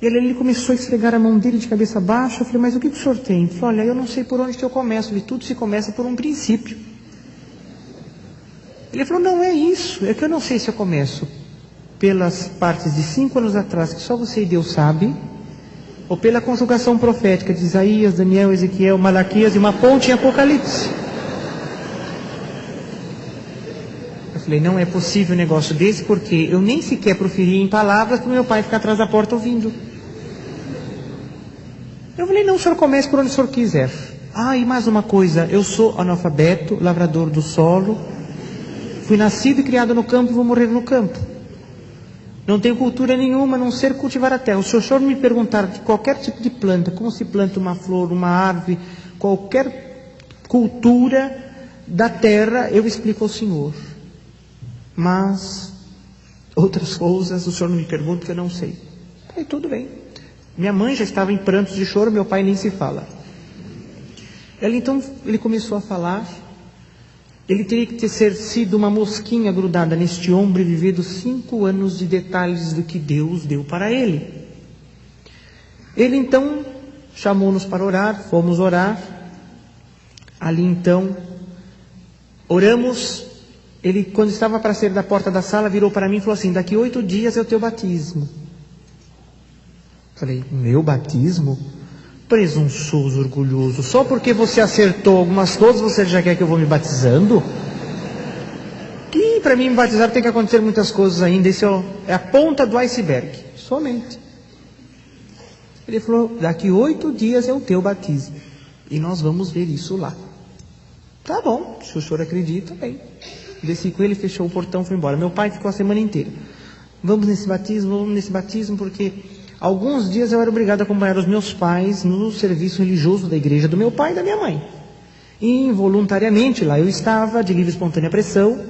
E ele começou a esfregar a mão dele de cabeça baixa. Eu falei, mas o que o senhor tem? Ele falou, olha, eu não sei por onde que eu começo. Eu falei, tudo se começa por um princípio. Ele falou, não é isso, é que eu não sei se eu começo pelas partes de 5 anos atrás, que só você e Deus sabe, ou pela conjugação profética de Isaías, Daniel, Ezequiel, Malaquias e uma ponte em Apocalipse. Eu falei, não é possível um negócio desse, porque eu nem sequer proferi em palavras para o meu pai ficar atrás da porta ouvindo. Eu falei, não, o senhor comece por onde o senhor quiser. Ah, e mais uma coisa, eu sou analfabeto, lavrador do solo, fui nascido e criado no campo e vou morrer no campo. Não tenho cultura nenhuma, a não ser cultivar a terra. Se o senhor me perguntar de qualquer tipo de planta, como se planta uma flor, uma árvore, qualquer cultura da terra, eu explico ao senhor. Mas outras coisas o senhor não me pergunta que eu não sei. Aí tudo bem. Minha mãe já estava em prantos de choro, meu pai nem se fala. Então ele começou a falar. Ele teria que ter sido uma mosquinha grudada neste ombro e vivido 5 anos de detalhes do que Deus deu para ele. Ele então chamou-nos para orar, fomos orar. Ali então oramos. Ele, quando estava para sair da porta da sala, virou para mim e falou assim, daqui 8 dias é o teu batismo. Falei, meu batismo? Presunçoso, orgulhoso, só porque você acertou algumas coisas, você já quer que eu vou me batizando? Que para mim me batizar tem que acontecer muitas coisas ainda, isso é a ponta do iceberg, somente. Ele falou, daqui 8 dias é o teu batismo, e nós vamos ver isso lá. Tá bom, se o senhor acredita, bem. Desci com ele, fechou o portão, foi embora. Meu pai ficou a semana inteira. Vamos nesse batismo, porque alguns dias eu era obrigado a acompanhar os meus pais no serviço religioso da igreja do meu pai e da minha mãe. E involuntariamente lá eu estava, de livre e espontânea pressão.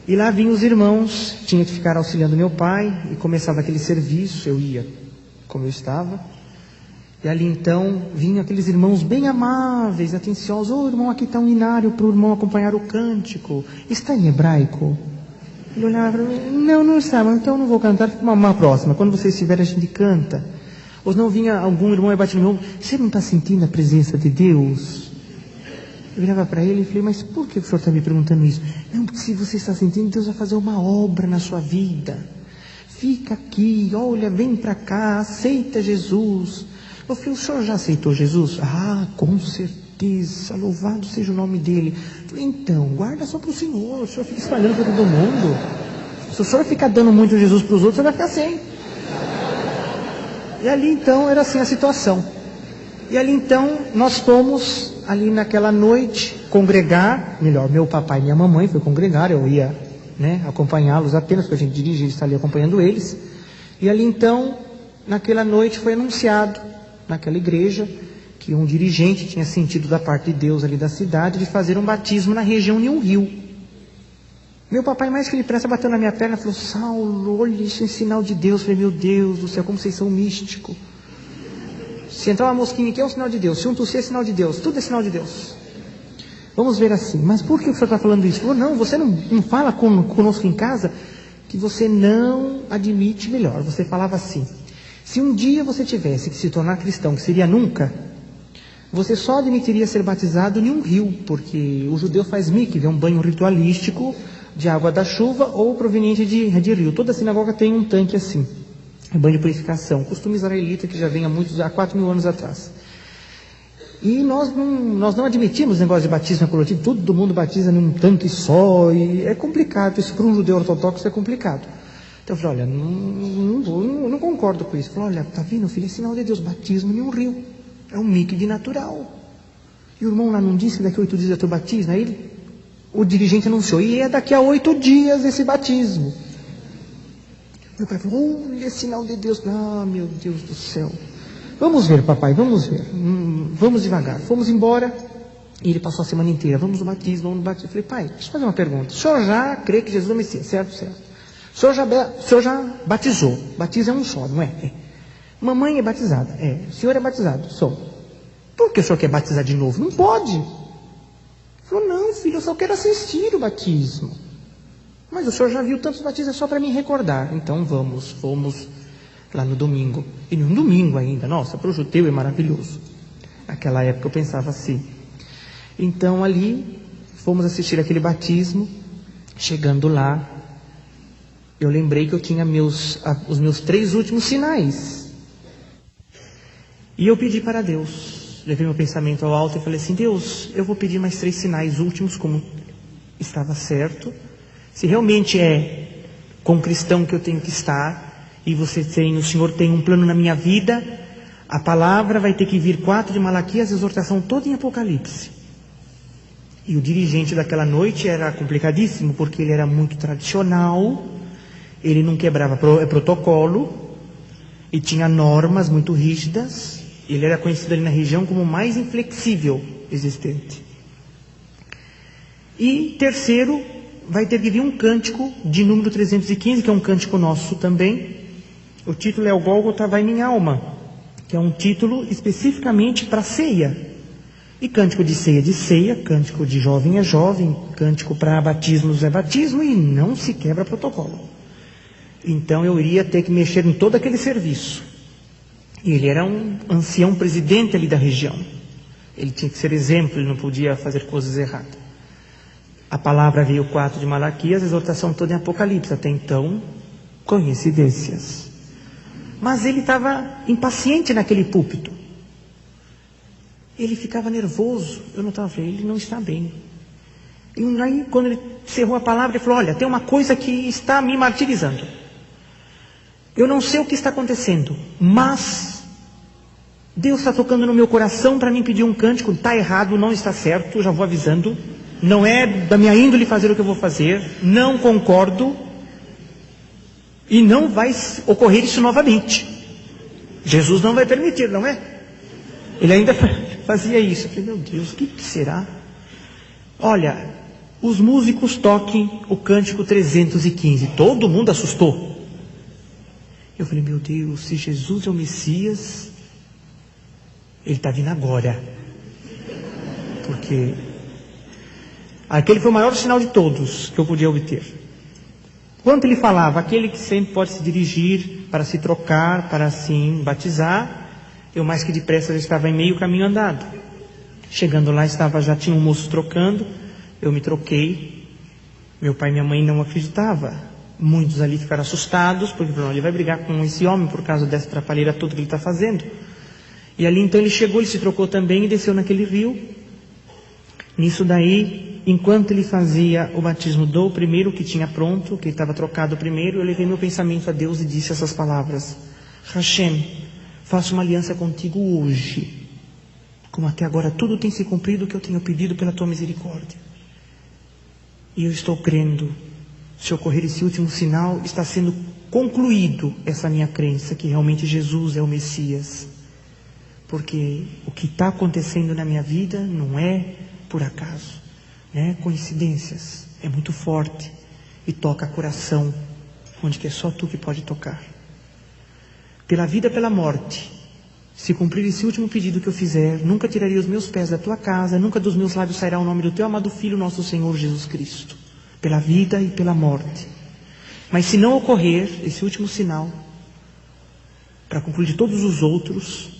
E lá vinham os irmãos, tinha que ficar auxiliando meu pai, e começava aquele serviço, eu ia como eu estava. E ali então vinham aqueles irmãos bem amáveis, atenciosos. Ô irmão, aqui está um inário para o irmão acompanhar o cântico. Está em hebraico? Ele olhava para mim, não está, mas então não vou cantar, fica uma próxima. Quando você estiver, a gente canta. Ou não vinha algum irmão e batia no meu ombro, você não está sentindo a presença de Deus? Eu virava para ele e falei, mas por que o senhor está me perguntando isso? Não, porque se você está sentindo, Deus vai fazer uma obra na sua vida. Fica aqui, olha, vem para cá, aceita Jesus. Eu falei, o senhor já aceitou Jesus? Ah, com certeza, louvado seja o nome dele. Eu falei, então, guarda só para o senhor fica espalhando para todo mundo. Se o senhor ficar dando muito Jesus para os outros, você vai ficar sem. E ali então, era assim a situação. E ali então, nós fomos, ali naquela noite, congregar, melhor, meu papai e minha mamãe foi congregar, eu ia acompanhá-los apenas, porque a gente dirige, está ali acompanhando eles. E ali então, naquela noite foi anunciado, naquela igreja, que um dirigente tinha sentido da parte de Deus ali da cidade, de fazer um batismo na região de um rio. Meu papai, mais que ele pressa, bateu na minha perna e falou, Saulo, olha, isso é sinal de Deus. Eu falei, meu Deus do céu, como vocês são místicos. Se entrar uma mosquinha aqui é um sinal de Deus, se um tossir é sinal de Deus, tudo é sinal de Deus. Vamos ver assim, mas por que o senhor está falando isso? Falou, não, você não fala conosco em casa, que você não admite melhor. Você falava assim, se um dia você tivesse que se tornar cristão, que seria nunca, você só admitiria ser batizado em um rio, porque o judeu faz mikve, é um banho ritualístico de água da chuva ou proveniente de rio. Toda sinagoga tem um tanque assim, é banho de purificação, costume israelita que já vem há 4.000 anos atrás. E nós não admitimos negócio de batismo coletivo, todo mundo batiza num tanto e só, e é complicado, isso para um judeu ortodoxo é complicado. Então eu falei, olha, não concordo com isso. Eu falei, olha, tá vendo, filho, é sinal de Deus, batismo em um rio, é um líquido natural. E o irmão lá não disse que daqui a 8 dias é teu batismo? Aí o dirigente anunciou, e é daqui a 8 dias esse batismo. Meu pai falou, olha, é sinal de Deus. Ah, meu Deus do céu. Vamos ver, papai, vamos ver. Vamos devagar. Fomos embora e ele passou a semana inteira. Vamos no batismo, vamos no batismo. Eu falei, pai, deixa eu fazer uma pergunta. O senhor já crê que Jesus é o Messias, certo? Certo. O senhor já batizou. Batismo é um só, não é? É. Mamãe é batizada. É. O senhor é batizado. Sou. Por que o senhor quer batizar de novo? Não pode. Ele falou, não, filho, eu só quero assistir o batismo. Mas o senhor já viu tantos batismos, é só para me recordar. Então fomos lá no domingo. E no domingo ainda, nossa, para o judeu é maravilhoso. Naquela época eu pensava assim. Então ali, fomos assistir aquele batismo. Chegando lá, eu lembrei que eu tinha os meus 3 últimos sinais. E eu pedi para Deus. Levei meu pensamento ao alto e falei assim, Deus, eu vou pedir mais 3 sinais últimos, como estava certo. Se realmente é com o cristão que eu tenho que estar, e o Senhor tem um plano na minha vida, a palavra vai ter que vir 4 de Malaquias, a exortação toda em Apocalipse. E o dirigente daquela noite era complicadíssimo, porque ele era muito tradicional, ele não quebrava protocolo, e tinha normas muito rígidas, ele era conhecido ali na região como o mais inflexível existente. E terceiro, vai ter que vir um cântico de número 315, que é um cântico nosso também. O título é O Gólgota vai minha alma, que é um título especificamente para ceia. E cântico de ceia, cântico de jovem é jovem, cântico para batismos é batismo, e não se quebra protocolo. Então eu iria ter que mexer em todo aquele serviço. E ele era um ancião presidente ali da região. Ele tinha que ser exemplo, ele não podia fazer coisas erradas. A palavra veio 4 de Malaquias, a exortação toda em Apocalipse. Até então, coincidências. Mas ele estava impaciente naquele púlpito. Ele ficava nervoso. Eu notava, ele não está bem. E aí, quando ele encerrou a palavra, ele falou, olha, tem uma coisa que está me martirizando. Eu não sei o que está acontecendo, mas Deus está tocando no meu coração para mim pedir um cântico. Está errado, não está certo, já vou avisando. Não é da minha índole fazer o que eu vou fazer. Não concordo. E não vai ocorrer isso novamente. Jesus não vai permitir, não é? Ele ainda fazia isso. Eu falei, meu Deus, o que será? Olha, os músicos toquem o cântico 315. Todo mundo assustou. Eu falei, meu Deus, se Jesus é o Messias, ele está vindo agora. Porque aquele foi o maior sinal de todos que eu podia obter. Quando ele falava, aquele que sempre pode se dirigir para se trocar, para assim batizar, eu mais que depressa já estava em meio caminho andado. Chegando lá, já tinha um moço trocando, eu me troquei. Meu pai e minha mãe não acreditavam. Muitos ali ficaram assustados, porque falaram, ele vai brigar com esse homem por causa dessa trapalheira toda que ele está fazendo. E ali então ele chegou, ele se trocou também e desceu naquele rio. Nisso daí, enquanto ele fazia o batismo do primeiro que tinha pronto, que estava trocado primeiro, eu levei meu pensamento a Deus e disse essas palavras: Hashem, faço uma aliança contigo hoje, como até agora tudo tem se cumprido o que eu tenho pedido pela tua misericórdia. E eu estou crendo, se ocorrer esse último sinal, está sendo concluído essa minha crença, que realmente Jesus é o Messias. Porque o que está acontecendo na minha vida não é por acaso, né? Coincidências, é muito forte e toca coração, onde que é só tu que pode tocar. Pela vida, pela morte, se cumprir esse último pedido que eu fizer, nunca tirarei os meus pés da tua casa, nunca dos meus lábios sairá o nome do teu amado Filho, nosso Senhor Jesus Cristo. Pela vida e pela morte. Mas se não ocorrer esse último sinal, para concluir todos os outros,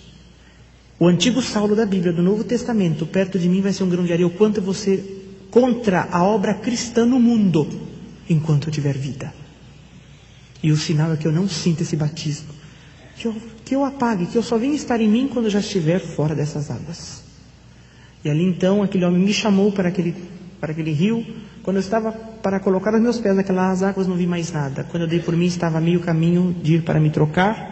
o antigo Saulo da Bíblia, do Novo Testamento, perto de mim vai ser um grão de areia, o quanto eu vou ser contra a obra cristã no mundo, enquanto eu tiver vida. E o sinal é que eu não sinta esse batismo, que eu apague, que eu só venha estar em mim quando eu já estiver fora dessas águas. E ali então aquele homem me chamou para aquele rio. Quando eu estava para colocar os meus pés naquelas águas, não vi mais nada. Quando eu dei por mim, estava a meio caminho de ir para me trocar.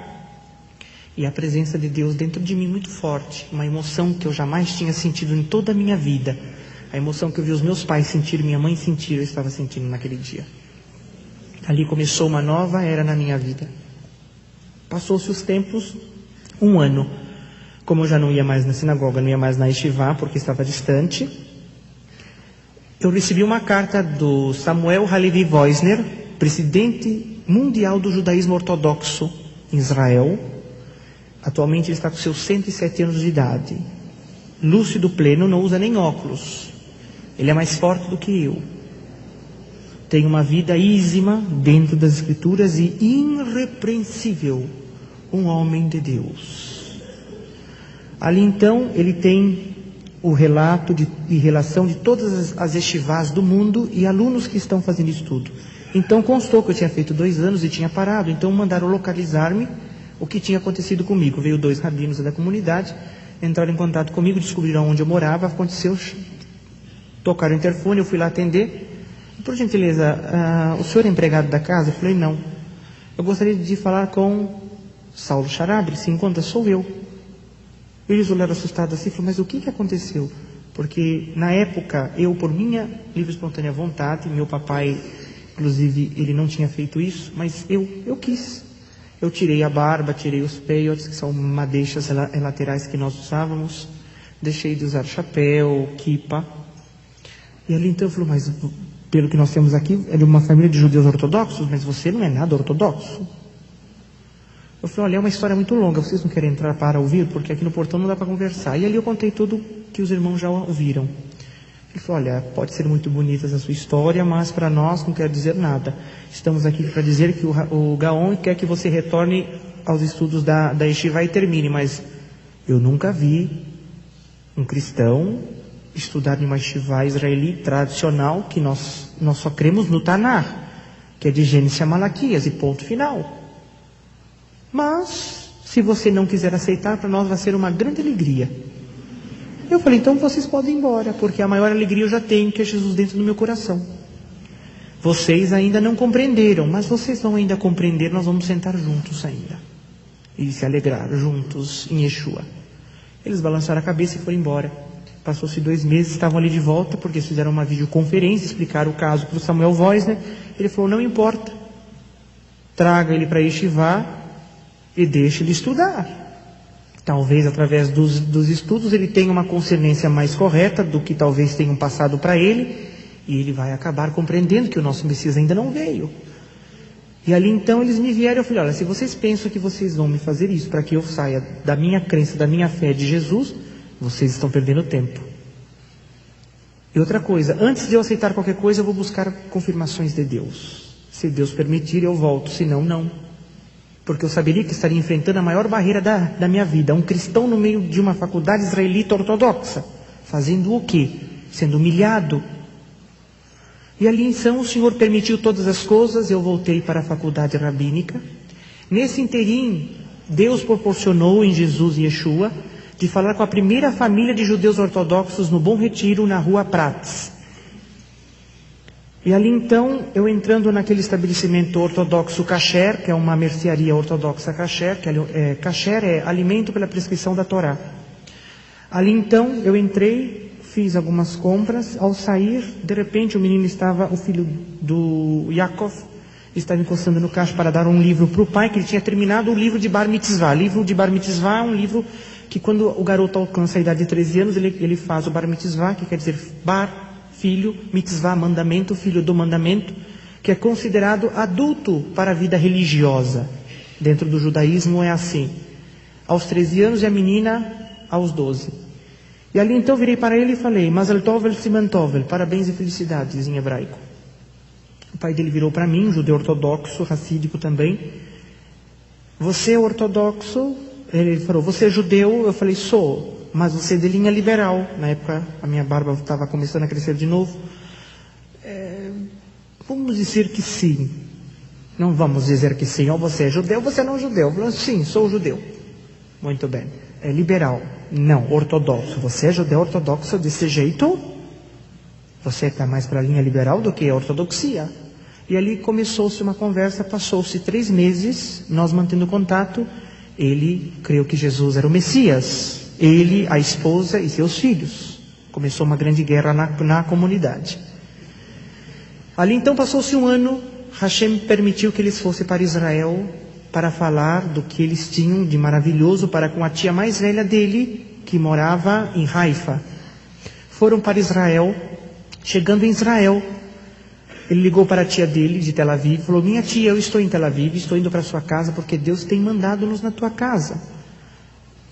E a presença de Deus dentro de mim muito forte. Uma emoção que eu jamais tinha sentido em toda a minha vida. A emoção que eu vi os meus pais sentir, minha mãe sentir, eu estava sentindo naquele dia. Ali começou uma nova era na minha vida. Passou-se os tempos, 1 ano. Como eu já não ia mais na sinagoga, não ia mais na yeshiva, porque estava distante, eu recebi uma carta do Samuel Halevi Woisner, presidente mundial do judaísmo ortodoxo em Israel. Atualmente ele está com seus 107 anos de idade. Lúcido pleno, não usa nem óculos. Ele é mais forte do que eu. Tem uma vida ízima dentro das Escrituras e irrepreensível. Um homem de Deus. Ali então ele tem o relato e relação de todas as yeshivás do mundo e alunos que estão fazendo estudo. Então constou que eu tinha feito 2 anos e tinha parado. Então mandaram localizar-me o que tinha acontecido comigo. Veio 2 rabinos da comunidade, entraram em contato comigo, descobriram onde eu morava. Aconteceu, tocaram o interfone, eu fui lá atender. Por gentileza, o senhor é empregado da casa? Eu falei, não. Eu gostaria de falar com Saulo Charab. Ele se encontra, sou eu. Eles olharam assustados assim e falaram, mas o que aconteceu? Porque na época, eu por minha livre e espontânea vontade, meu papai, inclusive, ele não tinha feito isso, mas eu quis. Eu tirei a barba, tirei os peiotes, que são madeixas laterais que nós usávamos, deixei de usar chapéu, kipa. E ali então eu falei, mas pelo que nós temos aqui, é de uma família de judeus ortodoxos, mas você não é nada ortodoxo. Eu falei, olha, é uma história muito longa, vocês não querem entrar para ouvir? Porque aqui no portão não dá para conversar. E ali eu contei tudo que os irmãos já ouviram. Ele falou, olha, pode ser muito bonita essa sua história, mas para nós não quer dizer nada. Estamos aqui para dizer que o Gaon quer que você retorne aos estudos da yeshiva e termine, mas eu nunca vi um cristão estudar em uma yeshiva israeli tradicional, que nós só cremos no Tanar, que é de Gênesis a Malaquias e ponto final. Mas, se você não quiser aceitar, para nós vai ser uma grande alegria. Eu falei, então vocês podem ir embora, porque a maior alegria eu já tenho, que é Jesus dentro do meu coração. Vocês ainda não compreenderam, mas vocês vão ainda compreender, nós vamos sentar juntos ainda. E se alegrar juntos em Yeshua. Eles balançaram a cabeça e foram embora. Passou-se 2 meses, estavam ali de volta, porque eles fizeram uma videoconferência, explicaram o caso para o Samuel Woisner. Ele falou, não importa, traga ele para Yeshivá e deixe ele estudar. Talvez através dos estudos ele tenha uma consciência mais correta do que talvez tenham passado para ele, e ele vai acabar compreendendo que o nosso Messias ainda não veio. E ali então eles me vieram e eu falei, olha, se vocês pensam que vocês vão me fazer isso para que eu saia da minha crença, da minha fé de Jesus, vocês estão perdendo tempo. E outra coisa, antes de eu aceitar qualquer coisa, eu vou buscar confirmações de Deus. Se Deus permitir, eu volto, senão não. Porque eu saberia que estaria enfrentando a maior barreira da minha vida, um cristão no meio de uma faculdade israelita ortodoxa, fazendo o quê? Sendo humilhado. E ali então o Senhor permitiu todas as coisas, eu voltei para a faculdade rabínica. Nesse interim, Deus proporcionou em Jesus e Yeshua de falar com a primeira família de judeus ortodoxos no Bom Retiro, na rua Prats. E ali então, eu entrando naquele estabelecimento ortodoxo kasher, que é uma mercearia ortodoxa kasher, kasher é alimento pela prescrição da Torá. Ali então, eu entrei, fiz algumas compras, ao sair, de repente o menino o filho do Yaakov, estava encostando no caixa para dar um livro para o pai, que ele tinha terminado o livro de Bar Mitzvah. Livro de Bar Mitzvah é um livro que quando o garoto alcança a idade de 13 anos, ele faz o Bar Mitzvah, que quer dizer Bar, filho, Mitzvah, mandamento, filho do mandamento, que é considerado adulto para a vida religiosa. Dentro do judaísmo é assim. Aos 13 anos e a menina aos 12. E ali então virei para ele e falei, Mazel Tov Siman Tov, parabéns e felicidades em hebraico. O pai dele virou para mim, um judeu ortodoxo, racídico também. Você é ortodoxo? Ele falou, você é judeu? Eu falei, sou, mas você é de linha liberal. Na época a minha barba estava começando a crescer de novo. Vamos dizer que sim. Não vamos dizer que sim. Ou você é judeu, ou você não é judeu. Eu falei, sim, sou judeu. Muito bem. É liberal. Não, ortodoxo. Você é judeu ortodoxo desse jeito? Você está mais para a linha liberal do que a ortodoxia. E ali começou-se uma conversa, passou-se 3 meses, nós mantendo contato. Ele creu que Jesus era o Messias. Ele, a esposa e seus filhos. Começou uma grande guerra na comunidade. Ali então passou-se um ano, Hashem permitiu que eles fossem para Israel para falar do que eles tinham de maravilhoso para com a tia mais velha dele, que morava em Haifa. Foram para Israel. Chegando em Israel, ele ligou para a tia dele de Tel Aviv e falou: minha tia, eu estou em Tel Aviv, estou indo para a sua casa porque Deus tem mandado-nos na tua casa.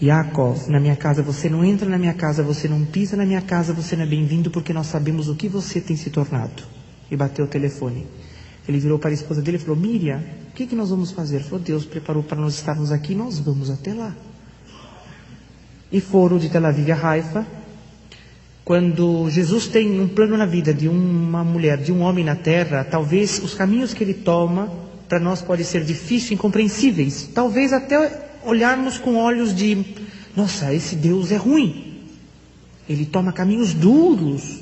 Yaakov, na minha casa você não entra, na minha casa você não pisa, na minha casa você não é bem-vindo, porque nós sabemos o que você tem se tornado. E bateu o telefone. Ele virou para a esposa dele e falou: Miriam, o que nós vamos fazer? Ele falou: Deus preparou para nós estarmos aqui, nós vamos até lá. E foram de Tel Aviv a Haifa. Quando Jesus tem um plano na vida de uma mulher, de um homem na terra, talvez os caminhos que ele toma para nós podem ser difíceis, incompreensíveis. Talvez até olharmos com olhos de: nossa, esse Deus é ruim. Ele toma caminhos duros.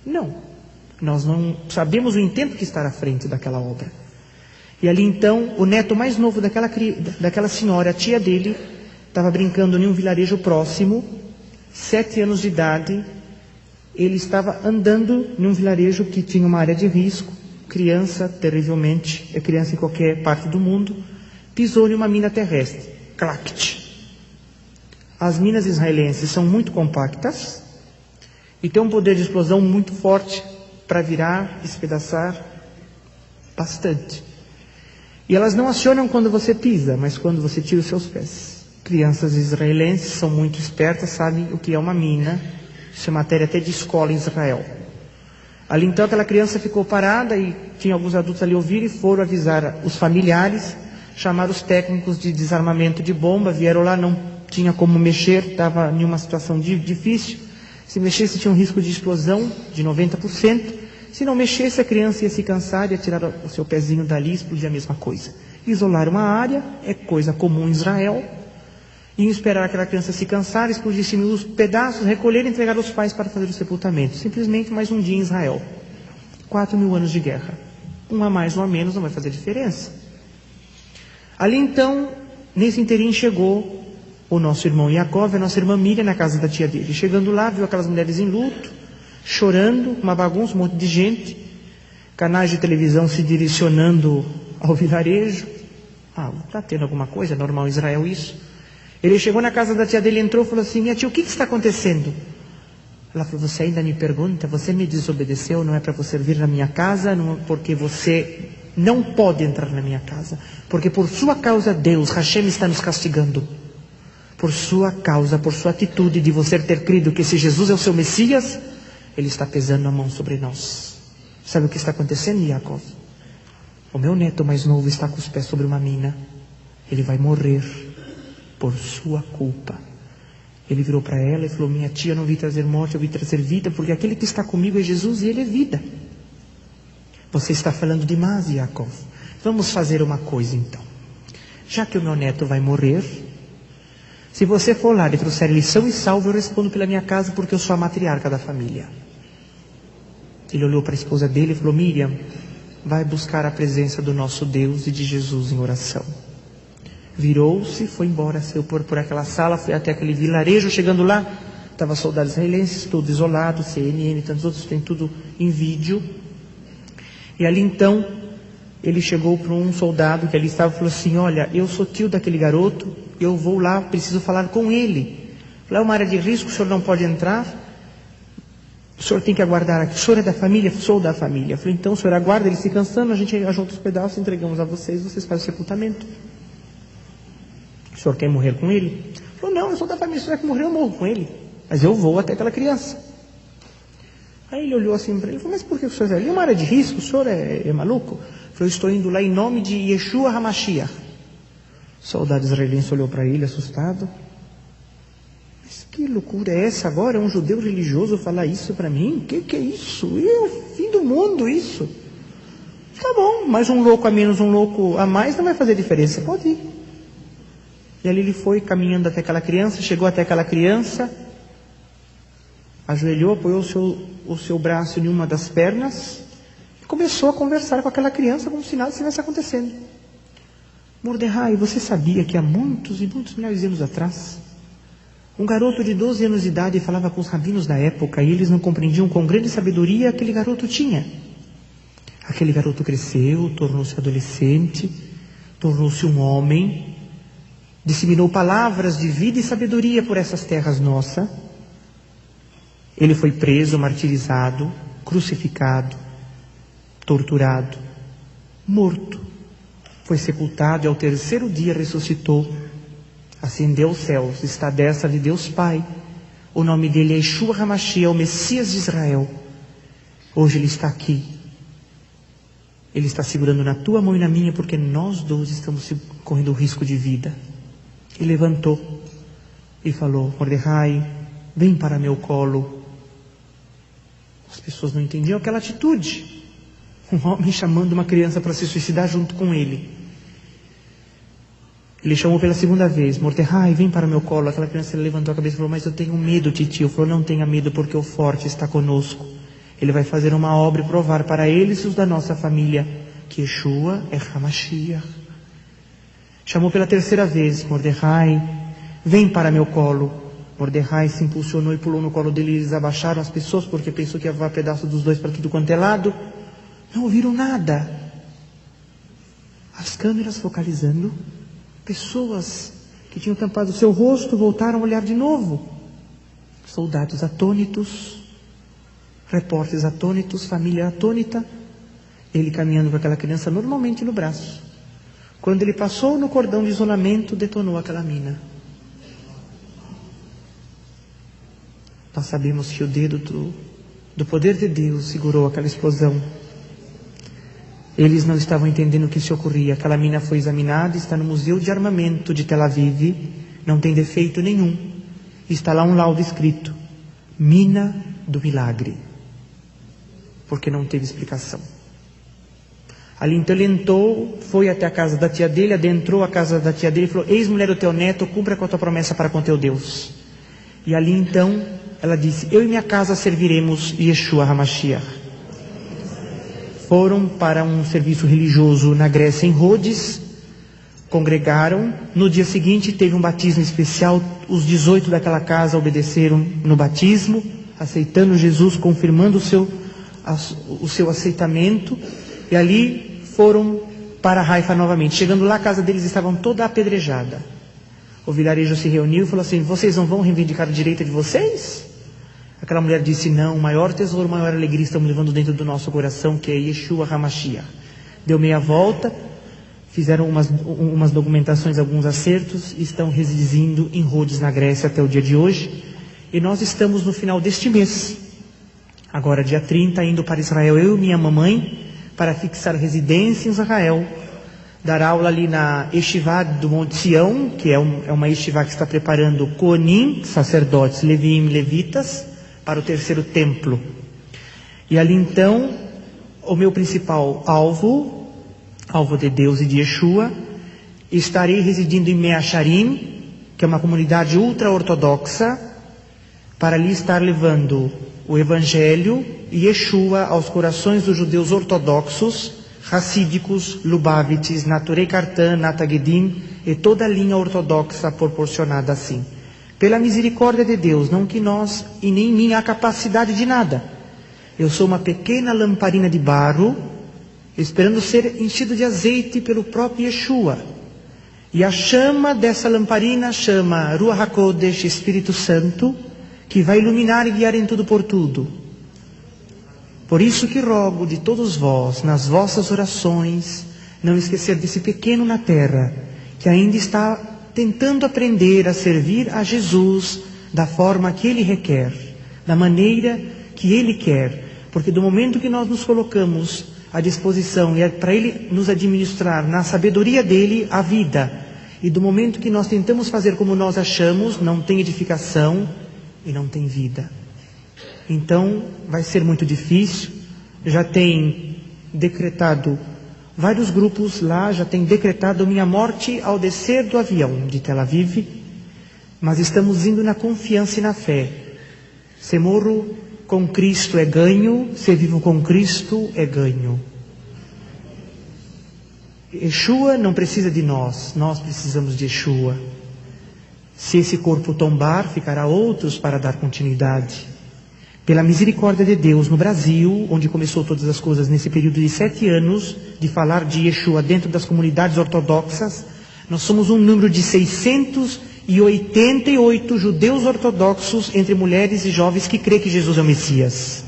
Não. Nós não sabemos o intento que está à frente daquela obra. E ali então, o neto mais novo daquela senhora, a tia dele, estava brincando em um vilarejo próximo, 7 anos de idade. Ele estava andando em um vilarejo que tinha uma área de risco. Criança, terrivelmente, é criança em qualquer parte do mundo, pisou em uma mina terrestre. Clact. As minas israelenses são muito compactas e têm um poder de explosão muito forte para virar, despedaçar bastante. E elas não acionam quando você pisa, mas quando você tira os seus pés. Crianças israelenses são muito espertas, sabem o que é uma mina. Isso é matéria até de escola em Israel. Ali então aquela criança ficou parada e tinha alguns adultos ali ouviram e foram avisar os familiares, chamaram os técnicos de desarmamento de bomba, vieram lá, não tinha como mexer, estava em uma situação difícil. Se mexesse tinha um risco de explosão de 90%. Se não mexesse, a criança ia se cansar, ia tirar o seu pezinho dali e explodir a mesma coisa. Isolar uma área é coisa comum em Israel. Iam esperar aquela criança se cansar, explodisse em os pedaços, recolher e entregar aos pais para fazer o sepultamento. Simplesmente mais um dia em Israel. 4.000 anos de guerra. Um a mais, um a menos, não vai fazer diferença. Ali então, nesse inteirinho chegou o nosso irmão Yaakov, a nossa irmã Miriam, na casa da tia dele. Chegando lá, viu aquelas mulheres em luto, chorando, uma bagunça, um monte de gente, canais de televisão se direcionando ao vilarejo. Está tendo alguma coisa, é normal em Israel isso. Ele chegou na casa da tia dele, entrou e falou assim: minha tia, o que está acontecendo? Ela falou: você ainda me pergunta, você me desobedeceu, não é para você vir na minha casa, não, porque você não pode entrar na minha casa, porque por sua causa Deus, Hashem, está nos castigando. Por sua causa, por sua atitude de você ter crido que esse Jesus é o seu Messias, Ele está pesando a mão sobre nós. Sabe o que está acontecendo, Yaakov? O meu neto mais novo está com os pés sobre uma mina. Ele vai morrer por sua culpa. Ele virou para ela e falou: minha tia, eu não vim trazer morte, eu vim trazer vida, porque aquele que está comigo é Jesus e Ele é vida. Você está falando demais, Yaakov. Vamos fazer uma coisa então. Já que o meu neto vai morrer, se você for lá e trouxer lição e salvo, eu respondo pela minha casa, porque eu sou a matriarca da família. Ele olhou para a esposa dele e falou: Miriam, vai buscar a presença do nosso Deus e de Jesus em oração. Virou-se, foi embora, saiu por aquela sala, foi até aquele vilarejo. Chegando lá, estavam soldados israelenses, tudo isolado, CNN, tantos outros, tem tudo em vídeo. E ali então, ele chegou para um soldado que ali estava e falou assim: olha, eu sou tio daquele garoto, eu vou lá, preciso falar com ele. Lá é uma área de risco, o senhor não pode entrar, o senhor tem que aguardar aqui. O senhor é da família? Sou da família. Eu falei: então o senhor aguarda, ele se cansando, a gente ajunta os pedaços, entregamos a vocês, vocês fazem o sepultamento. O senhor quer morrer com ele? Ele falou: não, eu sou da família, se o senhor quer morrer, eu morro com ele, mas eu vou até aquela criança. Aí ele olhou assim para ele e falou: mas por que o senhor é ali? É uma área de risco, o senhor é maluco? Ele falou: eu estou indo lá em nome de Yeshua HaMashiach. O soldado israelense olhou para ele assustado. Mas que loucura é essa agora? Um judeu religioso falar isso para mim? Que é isso? É o fim do mundo isso. Tá bom, mas um louco a menos, um louco a mais não vai fazer diferença, pode ir. E ali ele foi caminhando até aquela criança, chegou até aquela criança, ajoelhou, apoiou o seu braço em uma das pernas e começou a conversar com aquela criança como se nada estivesse acontecendo. Mordecai, você sabia que há muitos e muitos milhares de anos atrás, um garoto de 12 anos de idade falava com os rabinos da época e eles não compreendiam quão grande sabedoria aquele garoto tinha. Aquele garoto cresceu, tornou-se adolescente, tornou-se um homem, disseminou palavras de vida e sabedoria por essas terras nossas. Ele foi preso, martirizado, crucificado, torturado, morto. Foi sepultado e ao terceiro dia ressuscitou, ascendeu aos céus, está à destra de Deus Pai. O nome dele é Yeshua HaMashiach, o Messias de Israel. Hoje ele está aqui. Ele está segurando na tua mão e na minha, porque nós dois estamos correndo risco de vida. E levantou e falou, Mordecai, vem para meu colo. As pessoas não entendiam aquela atitude. Um homem chamando uma criança para se suicidar junto com ele. Ele chamou pela segunda vez, Mordecai, vem para meu colo. Aquela criança levantou a cabeça e falou, mas eu tenho medo, titio. Falou, não tenha medo, porque o forte está conosco. Ele vai fazer uma obra e provar para eles e os da nossa família que Yeshua é HaMashiach. Chamou pela terceira vez, Mordecai, vem para meu colo. Mordecai se impulsionou e pulou no colo dele. Eles abaixaram as pessoas porque pensou que ia voar pedaço dos dois para tudo quanto é lado. Não ouviram nada. As câmeras focalizando. Pessoas que tinham tampado o seu rosto voltaram a olhar de novo. Soldados atônitos, repórteres atônitos, família atônita. Ele caminhando com aquela criança normalmente no braço. Quando ele passou no cordão de isolamento, detonou aquela mina. Nós sabemos que o dedo do poder de Deus segurou aquela explosão. Eles não estavam entendendo o que se ocorria. Aquela mina foi examinada, está no Museu de Armamento de Tel Aviv, não tem defeito nenhum. Está lá um laudo escrito, mina do milagre, porque não teve explicação. Ali então ele entrou, foi até a casa da tia dele, adentrou a casa da tia dele e falou, eis-mulher do teu neto, cumpra com a tua promessa para com teu Deus. E ali então ela disse, eu e minha casa serviremos Yeshua HaMashiach. Foram para um serviço religioso na Grécia, em Rhodes, congregaram. No dia seguinte teve um batismo especial, os 18 daquela casa obedeceram no batismo, aceitando Jesus, confirmando o seu aceitamento, e ali foram para Haifa novamente. Chegando lá, a casa deles estavam toda apedrejada. O vilarejo se reuniu e falou assim, vocês não vão reivindicar o direito de vocês? Aquela mulher disse, não, o maior tesouro, maior alegria estamos levando dentro do nosso coração, que é Yeshua HaMashiach. Deu meia volta, fizeram umas documentações, alguns acertos, e estão residindo em Rhodes, na Grécia, até o dia de hoje. E nós estamos no final deste mês, agora dia 30, indo para Israel, eu e minha mamãe, para fixar residência em Israel, dar aula ali na Yeshiva do Monte Sião, que é uma Yeshiva que está preparando Kohanim, sacerdotes, Levim, levitas, para o terceiro templo. E ali então, o meu principal alvo de Deus e de Yeshua, estarei residindo em Meacharim, que é uma comunidade ultra-ortodoxa, para ali estar levando o Evangelho e Yeshua aos corações dos judeus ortodoxos, racídicos, Lubavitches, Naturei Kartan, Natagedim e toda a linha ortodoxa proporcionada assim. Pela misericórdia de Deus, não que nós e nem mim há capacidade de nada. Eu sou uma pequena lamparina de barro, esperando ser enchido de azeite pelo próprio Yeshua. E a chama dessa lamparina chama Ruach HaKodesh, Espírito Santo, que vai iluminar e guiar em tudo por tudo. Por isso que rogo de todos vós, nas vossas orações, não esquecer desse pequeno na terra, que ainda está tentando aprender a servir a Jesus da forma que Ele requer, da maneira que Ele quer, porque do momento que nós nos colocamos à disposição e para Ele nos administrar na sabedoria dEle a vida, e do momento que nós tentamos fazer como nós achamos, não tem edificação e não tem vida. Então vai ser muito difícil. Já tem decretado Vários grupos lá já têm decretado minha morte ao descer do avião de Tel Aviv, mas estamos indo na confiança e na fé. Se morro com Cristo é ganho, se vivo com Cristo é ganho. Yeshua não precisa de nós precisamos de Yeshua. Se esse corpo tombar, ficará outros para dar continuidade. Pela misericórdia de Deus, no Brasil, onde começou todas as coisas nesse período de 7 anos, de falar de Yeshua dentro das comunidades ortodoxas, nós somos um número de 688 judeus ortodoxos, entre mulheres e jovens, que crê que Jesus é o Messias.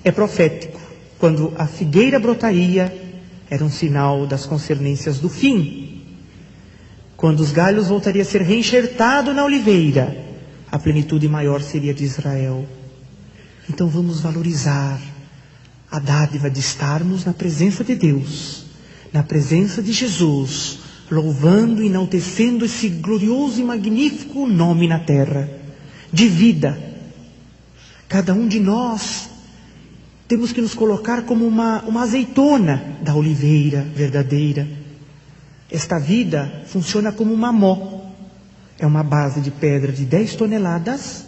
É profético. Quando a figueira brotaria, era um sinal das concernências do fim. Quando os galhos voltariam a ser reenxertados na oliveira, a plenitude maior seria de Israel. Então vamos valorizar a dádiva de estarmos na presença de Deus, na presença de Jesus, louvando e enaltecendo esse glorioso e magnífico nome na terra, de vida. Cada um de nós temos que nos colocar como uma azeitona da oliveira verdadeira. Esta vida funciona como uma mó. É uma base de pedra de 10 toneladas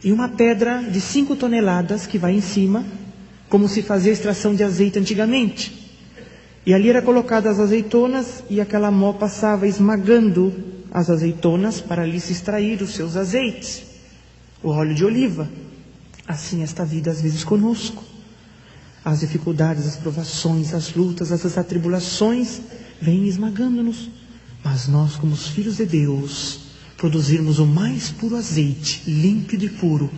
e uma pedra de 5 toneladas que vai em cima, como se fazia a extração de azeite antigamente. E ali era colocadas as azeitonas e aquela mó passava esmagando as azeitonas para ali se extrair os seus azeites, o óleo de oliva. Assim esta vida às vezes conosco. As dificuldades, as provações, as lutas, as atribulações vêm esmagando-nos. Mas nós, como os filhos de Deus, produzirmos o mais puro azeite, límpido e puro.